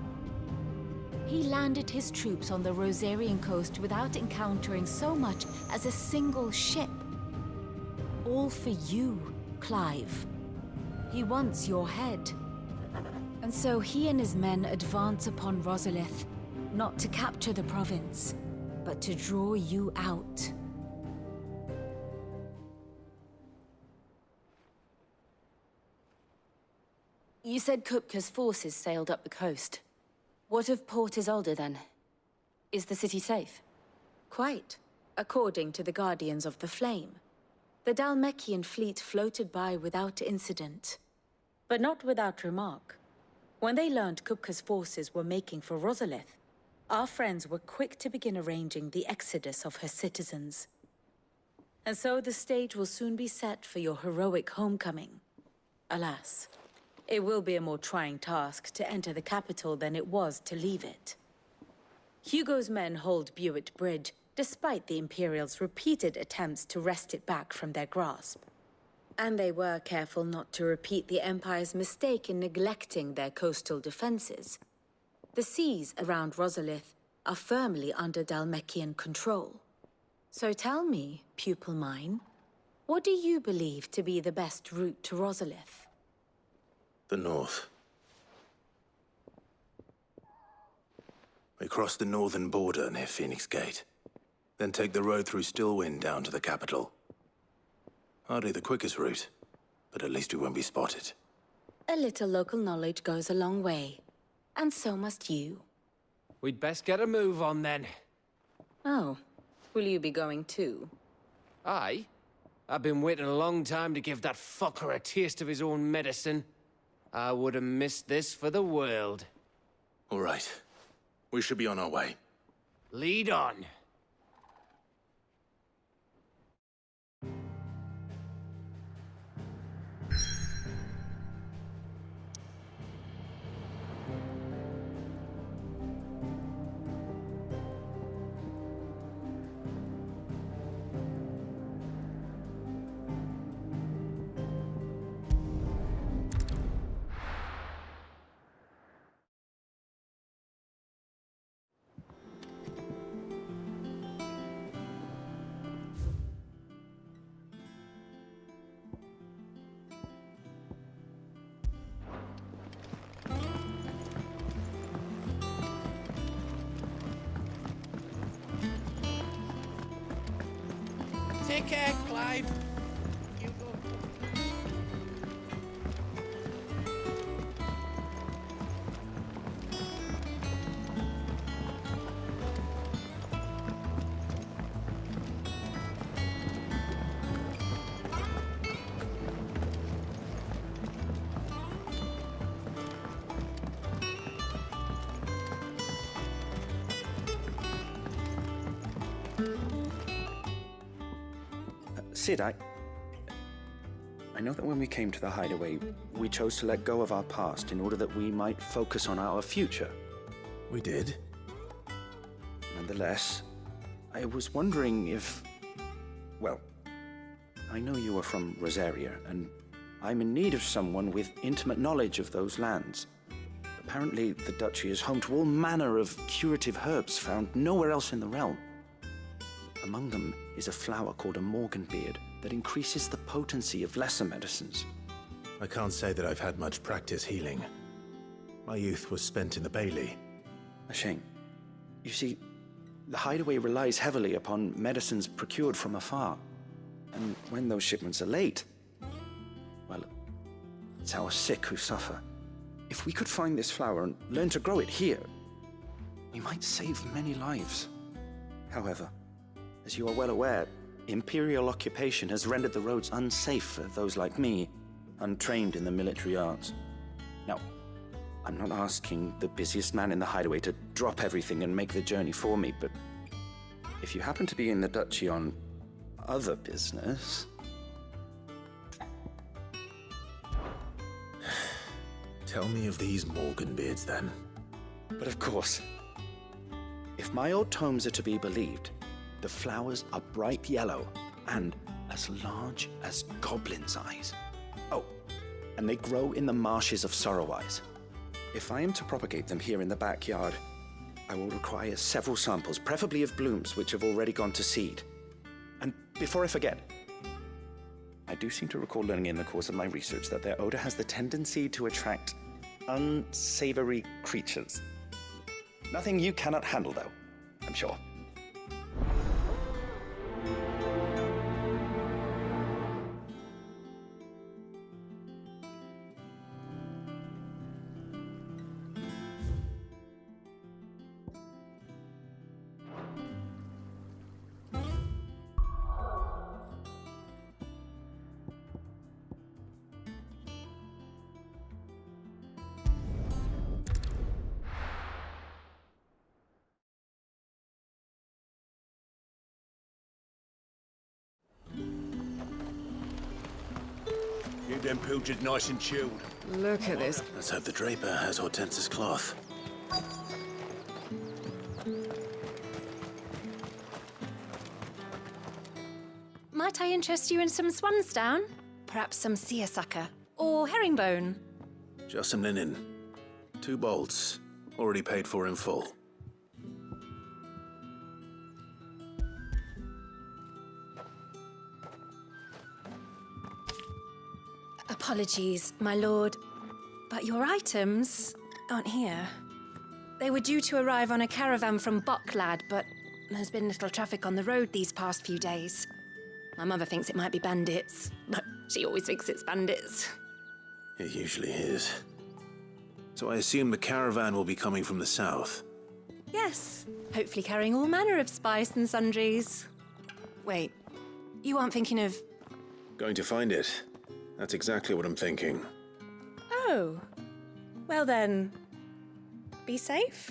He landed his troops on the Rosarian coast without encountering so much as a single ship. All for you, Clive. He wants your head. And so he and his men advance upon Rosalith, not to capture the province, but to draw you out. You said Kupka's forces sailed up the coast. What of Port Isolde, then? Is the city safe? Quite, according to the Guardians of the Flame. The Dhalmekian fleet floated by without incident. But not without remark. When they learned Kupka's forces were making for Rosalith, our friends were quick to begin arranging the exodus of her citizens. And so the stage will soon be set for your heroic homecoming. Alas, it will be a more trying task to enter the capital than it was to leave it. Hugo's men hold Buett Bridge, despite the Imperials' repeated attempts to wrest it back from their grasp. And they were careful not to repeat the Empire's mistake in neglecting their coastal defenses. The seas around Rosalith are firmly under Dhalmekian control. So tell me, pupil mine, what do you believe to be the best route to Rosalith? The north. We cross the northern border near Phoenix Gate. Then take the road through Stillwind down to the capital. Hardly the quickest route, but at least we won't be spotted. A little local knowledge goes a long way. And so must you. We'd best get a move on then. Oh, will you be going too? Aye. I've been waiting a long time to give that fucker a taste of his own medicine. I would have missed this for the world. All right. We should be on our way. Lead on. Take care, Clive. Sid, I know that when we came to the hideaway, we chose to let go of our past in order that we might focus on our future. We did. Nonetheless, I was wondering if... Well, I know you are from Rosaria, and I'm in need of someone with intimate knowledge of those lands. Apparently, the Duchy is home to all manner of curative herbs found nowhere else in the realm. Among them is a flower called a Morganbeard that increases the potency of lesser medicines. I can't say that I've had much practice healing. My youth was spent in the Bailey. A shame. You see, The hideaway relies heavily upon medicines procured from afar. And when those shipments are late, well, it's our sick who suffer. If we could find this flower and learn to grow it here, we might save many lives. However, as you are well aware, Imperial occupation has rendered the roads unsafe for those like me, untrained in the military arts. Now, I'm not asking the busiest man in the hideaway to drop everything and make the journey for me, but if you happen to be in the Duchy on other business... Tell me of these Morganbeards, then. But of course. If my old tomes are to be believed, the flowers are bright yellow and as large as goblins' eyes. Oh, and they grow in the marshes of Sorrowwise. If I am to propagate them here in the backyard, I will require several samples, preferably of blooms which have already gone to seed. And before I forget, I do seem to recall learning in the course of my research that their odor has the tendency to attract unsavory creatures. Nothing you cannot handle, though, I'm sure. Keep them pilchards nice and chilled. Look at this. Let's hope the Draper has Hortense's cloth. Might I interest you in some swansdown? Perhaps some seersucker or herringbone? Just some linen. 2 bolts. Already paid for in full. Apologies, my lord, but your items aren't here. They were due to arrive on a caravan from Boklad, but there's been little traffic on the road these past few days. My mother thinks it might be bandits, but she always thinks it's bandits. It usually is. So I assume the caravan will be coming from the south. Yes, hopefully carrying all manner of spice and sundries. Wait, you aren't thinking of... Going to find it. That's exactly what I'm thinking. Oh, well then, be safe.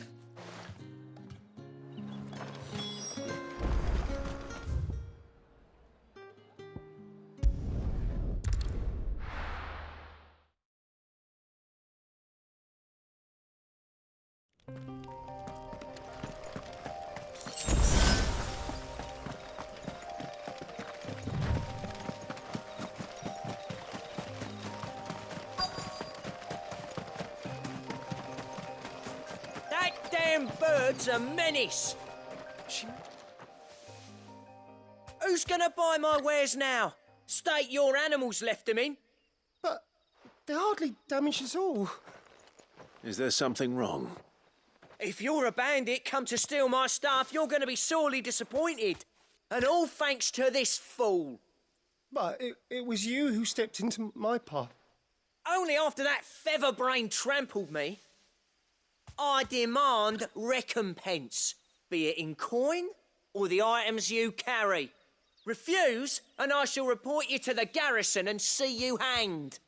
Bird's a menace. Who's gonna buy my wares now? State your animals left them in. But they hardly damage us all. Is there something wrong? If you're a bandit come to steal my stuff, you're gonna be sorely disappointed. And all thanks to this fool. But it was you who stepped into my path. Only after that featherbrain trampled me. I demand recompense, be it in coin or the items you carry. Refuse, and I shall report you to the garrison and see you hanged.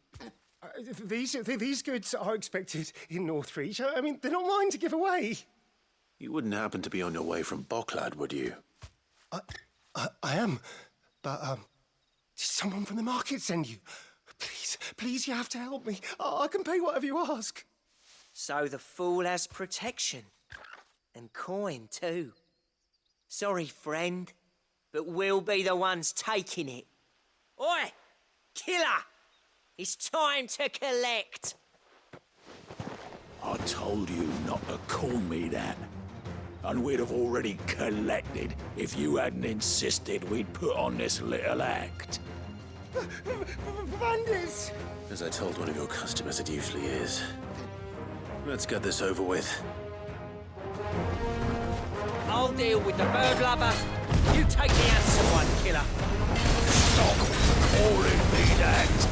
These goods are expected in Northreach. I mean, they're not mine to give away. You wouldn't happen to be on your way from Boklad, would you? I am, but did someone from the market send you? Please, you have to help me. I can pay whatever you ask. So the fool has protection. And coin, too. Sorry, friend, but we'll be the ones taking it. Oi! Killer! It's time to collect! I told you not to call me that. And we'd have already collected if you hadn't insisted we'd put on this little act. Bandits! As I told one of your customers, it usually is. Let's get this over with. I'll deal with the bird lover. You take the handsome one, killer. Stop calling me that!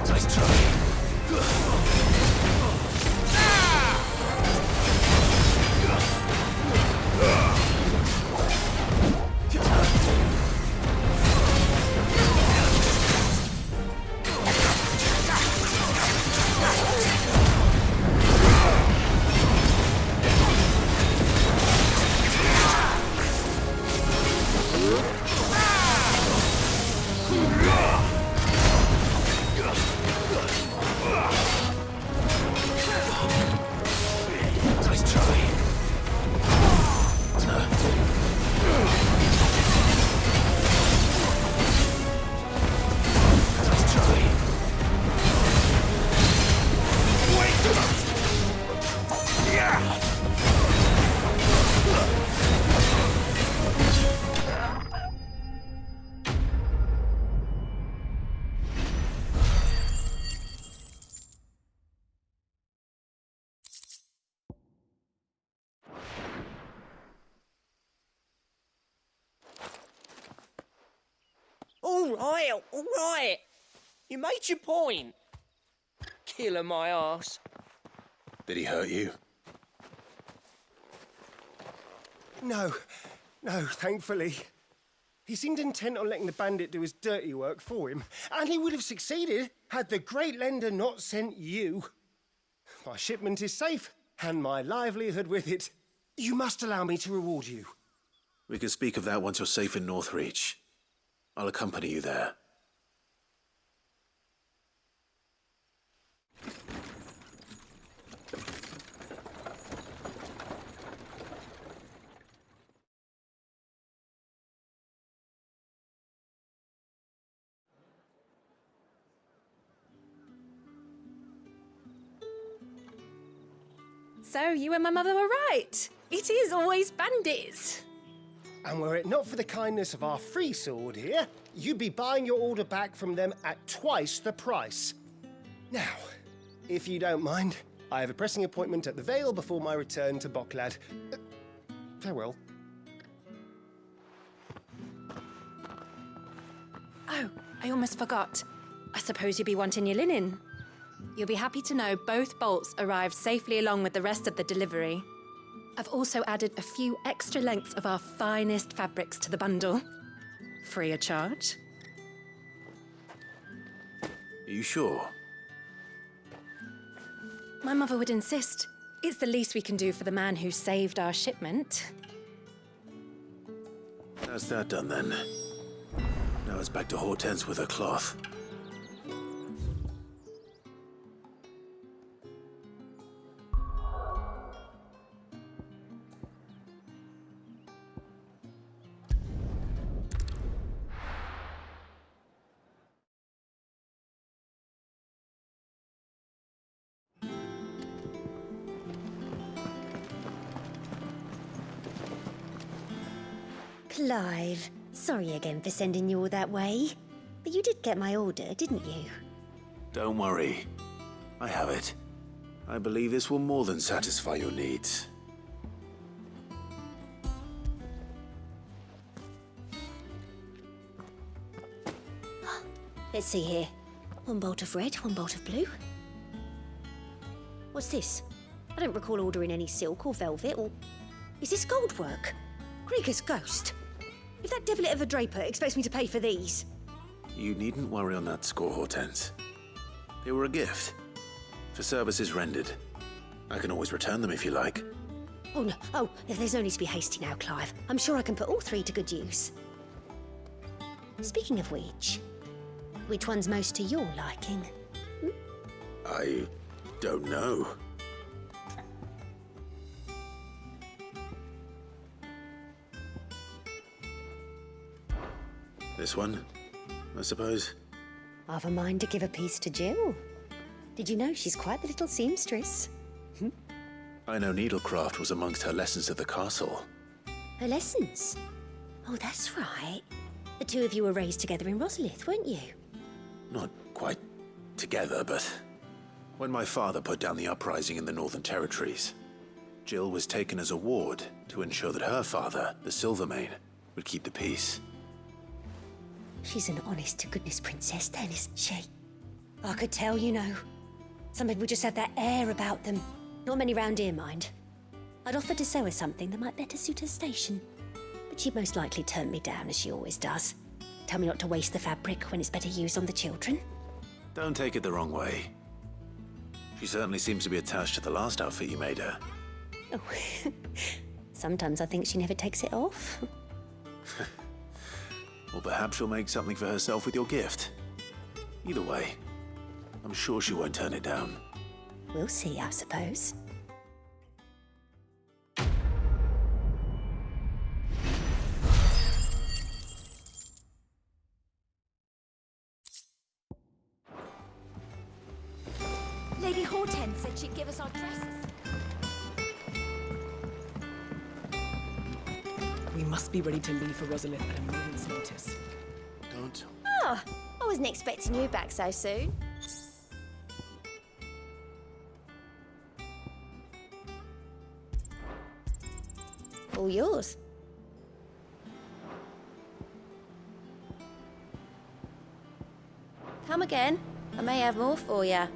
Nice try. All right. You made your point. Killer my arse. Did he hurt you? No, thankfully. He seemed intent on letting the bandit do his dirty work for him, and he would have succeeded had the Great Lender not sent you. My shipment is safe, and my livelihood with it. You must allow me to reward you. We can speak of that once you're safe in Northreach. I'll accompany you there. So you and my mother were right. It is always bandits. And were it not for the kindness of our free sword here, you'd be buying your order back from them at twice the price. Now, if you don't mind, I have a pressing appointment at the Vale before my return to Boklad. Farewell. Oh, I almost forgot. I suppose you'll be wanting your linen. You'll be happy to know both bolts arrived safely along with the rest of the delivery. I've also added a few extra lengths of our finest fabrics to the bundle. Free of charge. Are you sure? My mother would insist. It's the least we can do for the man who saved our shipment. That's that done then. Now it's back to Hortense with her cloth. Clive, sorry again for sending you all that way. But you did get my order, didn't you? Don't worry. I have it. I believe this will more than satisfy your needs. Let's see here. One bolt of red, one bolt of blue. What's this? I don't recall ordering any silk or velvet, or... Is this gold work? Krieger's ghost. If that devilit of a draper expects me to pay for these... You needn't worry on that score, Hortense. They were a gift. For services rendered. I can always return them if you like. Oh, no. Oh, there's no need to be hasty now, Clive. I'm sure I can put all three to good use. Speaking of which one's most to your liking? I don't know. This one, I suppose? I've a mind to give a piece to Jill. Did you know she's quite the little seamstress? I know needlecraft was amongst her lessons at the castle. Her lessons? Oh, that's right. The two of you were raised together in Rosalith, weren't you? Not quite together, but when my father put down the uprising in the Northern Territories, Jill was taken as a ward to ensure that her father, the Silvermane, would keep the peace. She's an honest-to-goodness princess then, isn't she? I could tell, you know. Some people just have that air about them. Not many round here, mind. I'd offered to sew her something that might better suit her station. But she'd most likely turn me down, as she always does. Tell me not to waste the fabric when it's better used on the children. Don't take it the wrong way. She certainly seems to be attached to the last outfit you made her. Oh, sometimes I think she never takes it off. Or perhaps she'll make something for herself with your gift. Either way, I'm sure she won't turn it down. We'll see, I suppose. Lady Hortense said she'd give us our dresses. We must be ready to leave for Rosalith at a moment's notice. Don't. Oh, I wasn't expecting you back so soon. All yours. Come again. I may have more for you.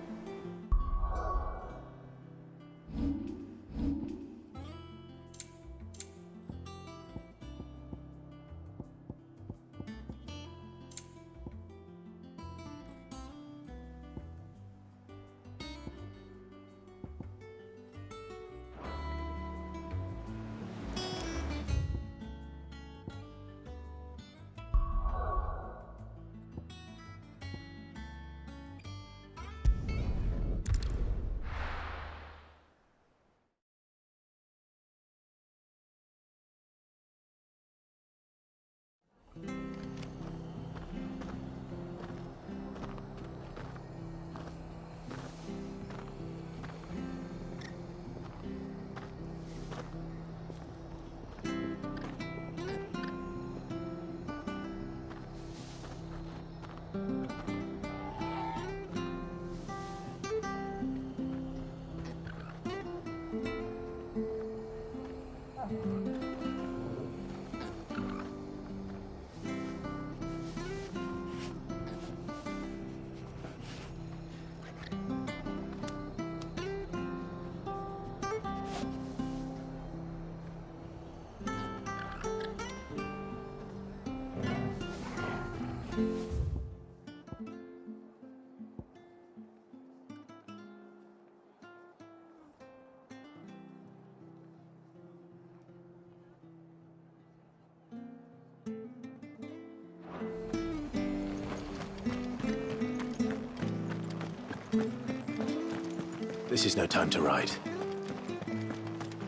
This is no time to ride.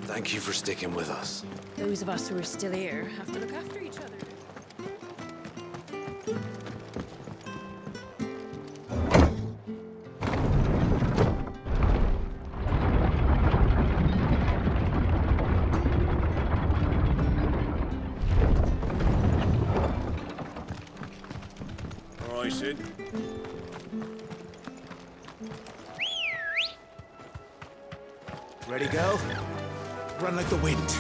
Thank you for sticking with us. Those of us who are still here have to look after each other. All right, Sid. Ready, go? Run like the wind.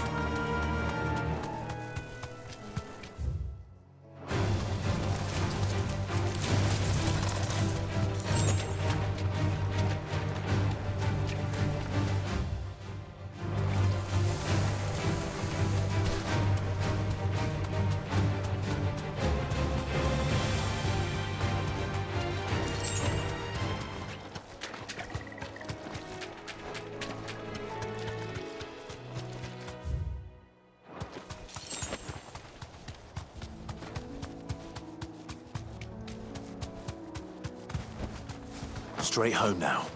Straight home now.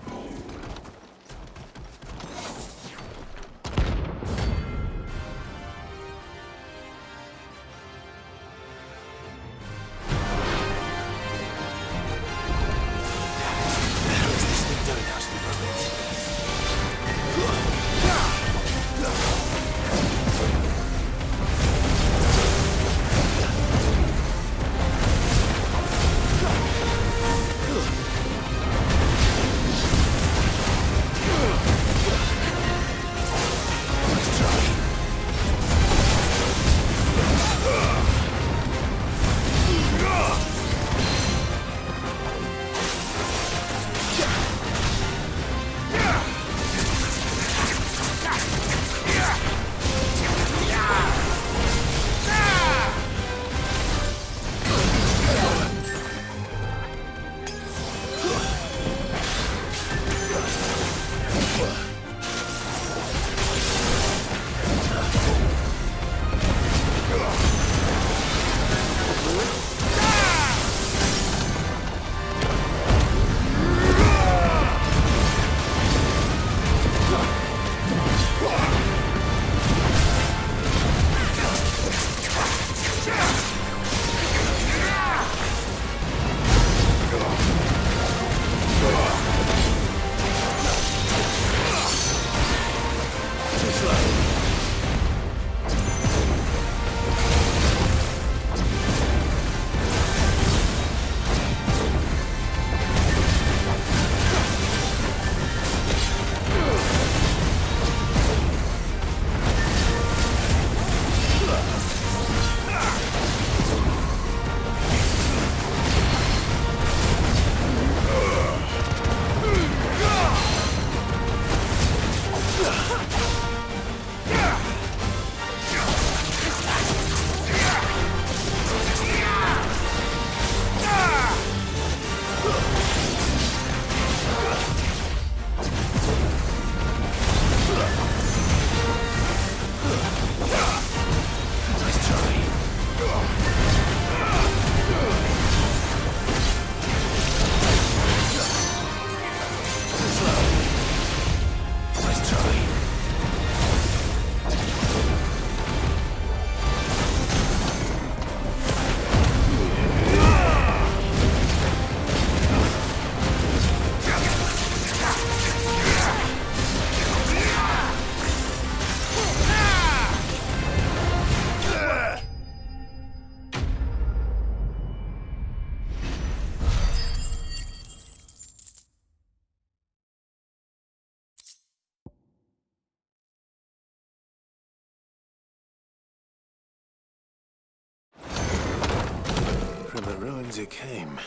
ruins it came,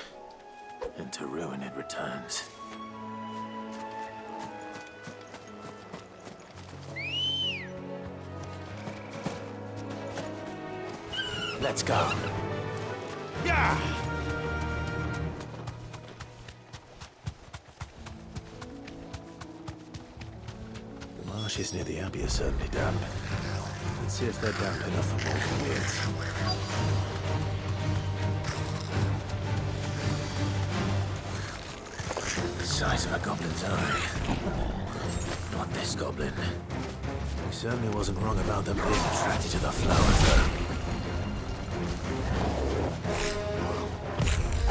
and to ruin it returns. Let's go. Yeah! The marshes near the Abbey are certainly damp. Let's see if they're damp enough for walking weirds. The size of a goblin's eye. Not this goblin. He certainly wasn't wrong about them being attracted to the flowers, though.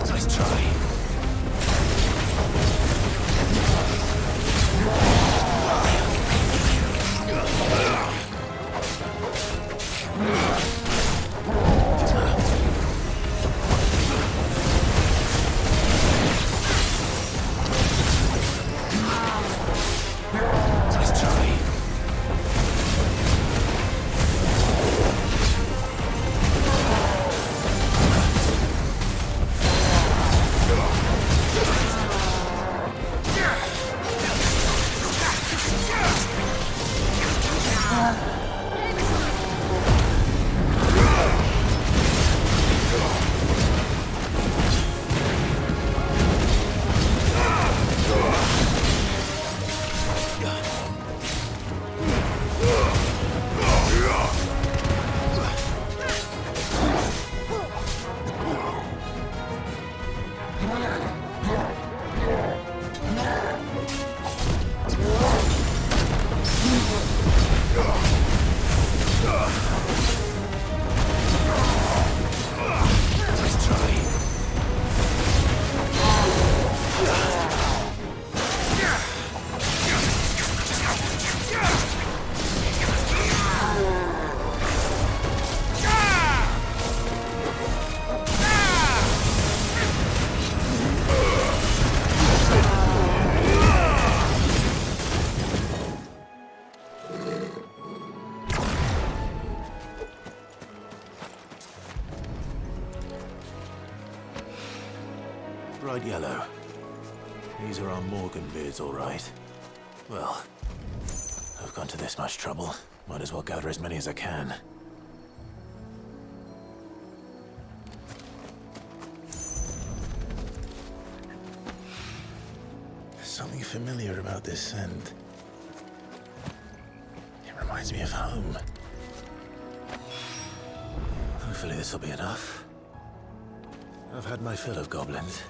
Nice try. Bright yellow. These are our Morgan beards, all right. Well, I've gone to this much trouble. Might as well gather as many as I can. There's something familiar about this scent. It reminds me of home. Hopefully this will be enough. I've had my fill of goblins.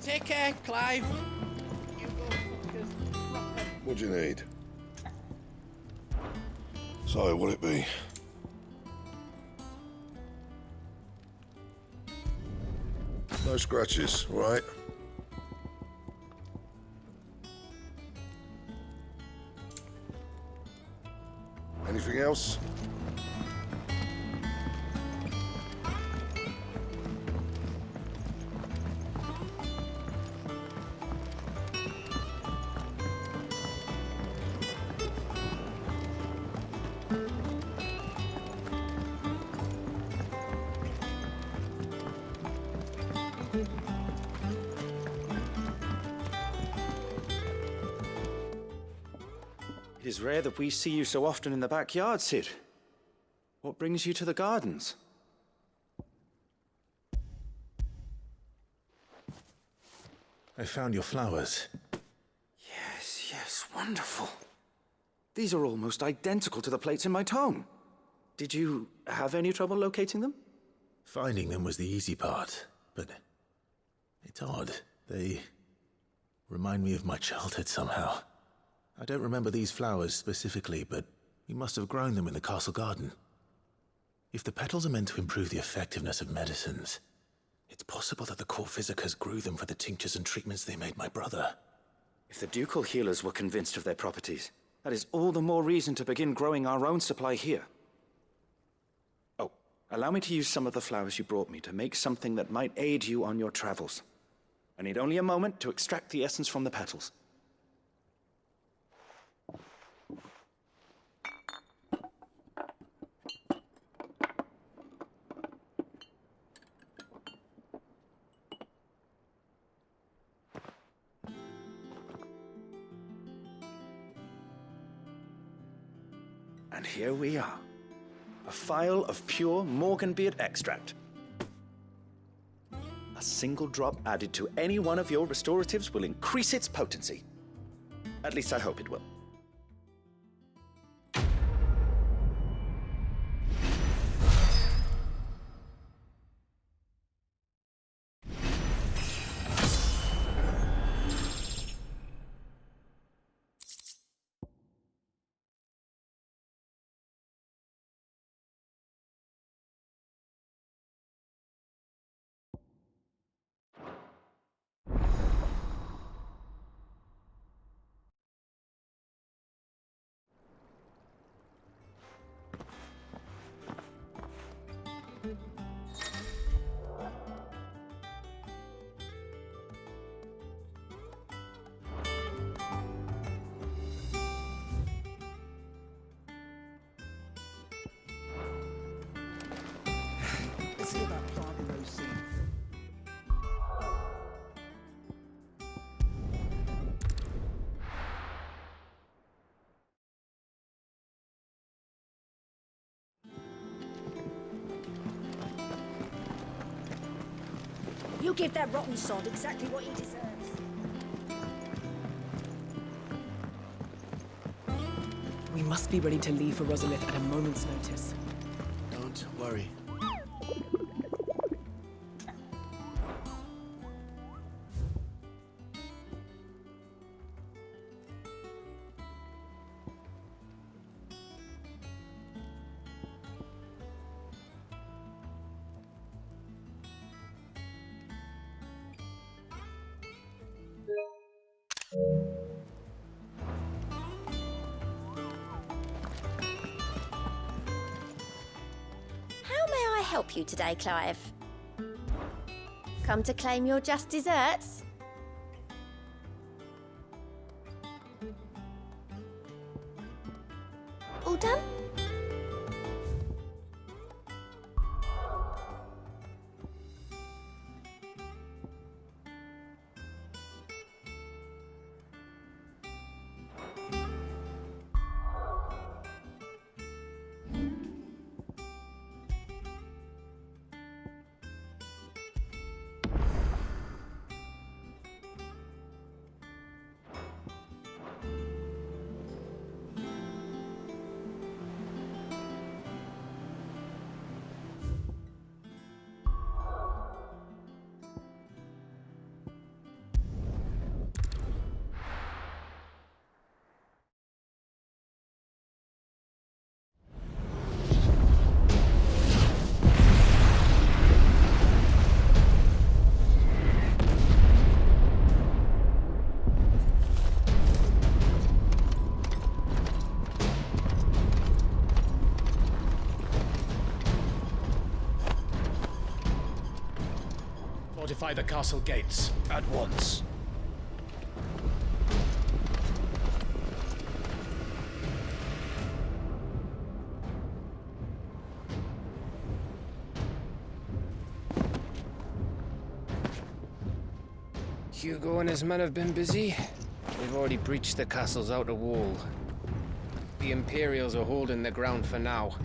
Take care, Clive. What do you need? So, what'll it be? No scratches, all right? Anything else? It is rare that we see you so often in the backyard, Cid. What brings you to the gardens? I found your flowers. Yes, wonderful. These are almost identical to the plates in my tome. Did you have any trouble locating them? Finding them was the easy part, but it's odd. They remind me of my childhood somehow. I don't remember these flowers specifically, but we must have grown them in the castle garden. If the petals are meant to improve the effectiveness of medicines, it's possible that the core physicers grew them for the tinctures and treatments they made my brother. If the ducal healers were convinced of their properties, that is all the more reason to begin growing our own supply here. Oh, allow me to use some of the flowers you brought me to make something that might aid you on your travels. I need only a moment to extract the essence from the petals. And here we are. A phial of pure Morganbeard extract. A single drop added to any one of your restoratives will increase its potency. At least I hope it will. Let's hear about planting those seeds. You give that rotten sod exactly what he deserves. We must be ready to leave for Rosalith at a moment's notice. Don't worry. How may I help you today, Clive? Come to claim your just desserts? All done? Fortify the castle gates at once. Hugo and his men have been busy. They've already breached the castle's outer wall. The Imperials are holding the ground for now,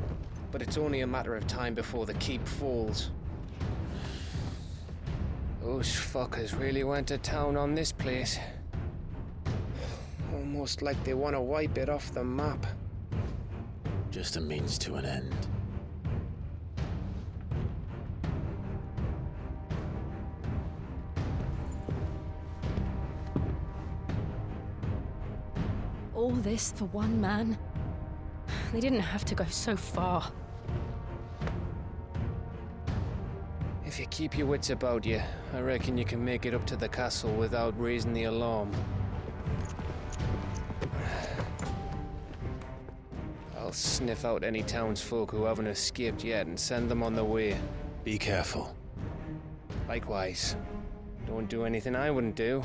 but it's only a matter of time before the keep falls. Those fuckers really went to town on this place. Almost like they want to wipe it off the map. Just a means to an end. All this for one man? They didn't have to go so far. If you keep your wits about you, I reckon you can make it up to the castle without raising the alarm. I'll sniff out any townsfolk who haven't escaped yet and send them on their way. Be careful. Likewise. Don't do anything I wouldn't do.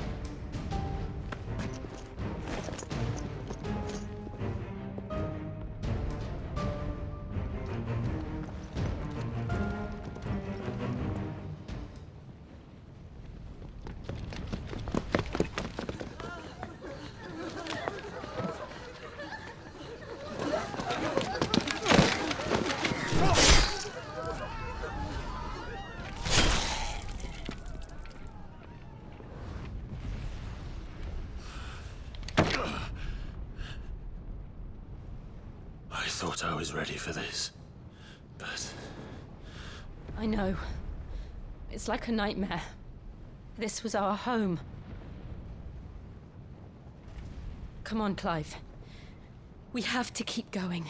I thought I was ready for this, but... I know. It's like a nightmare. This was our home. Come on, Clive. We have to keep going.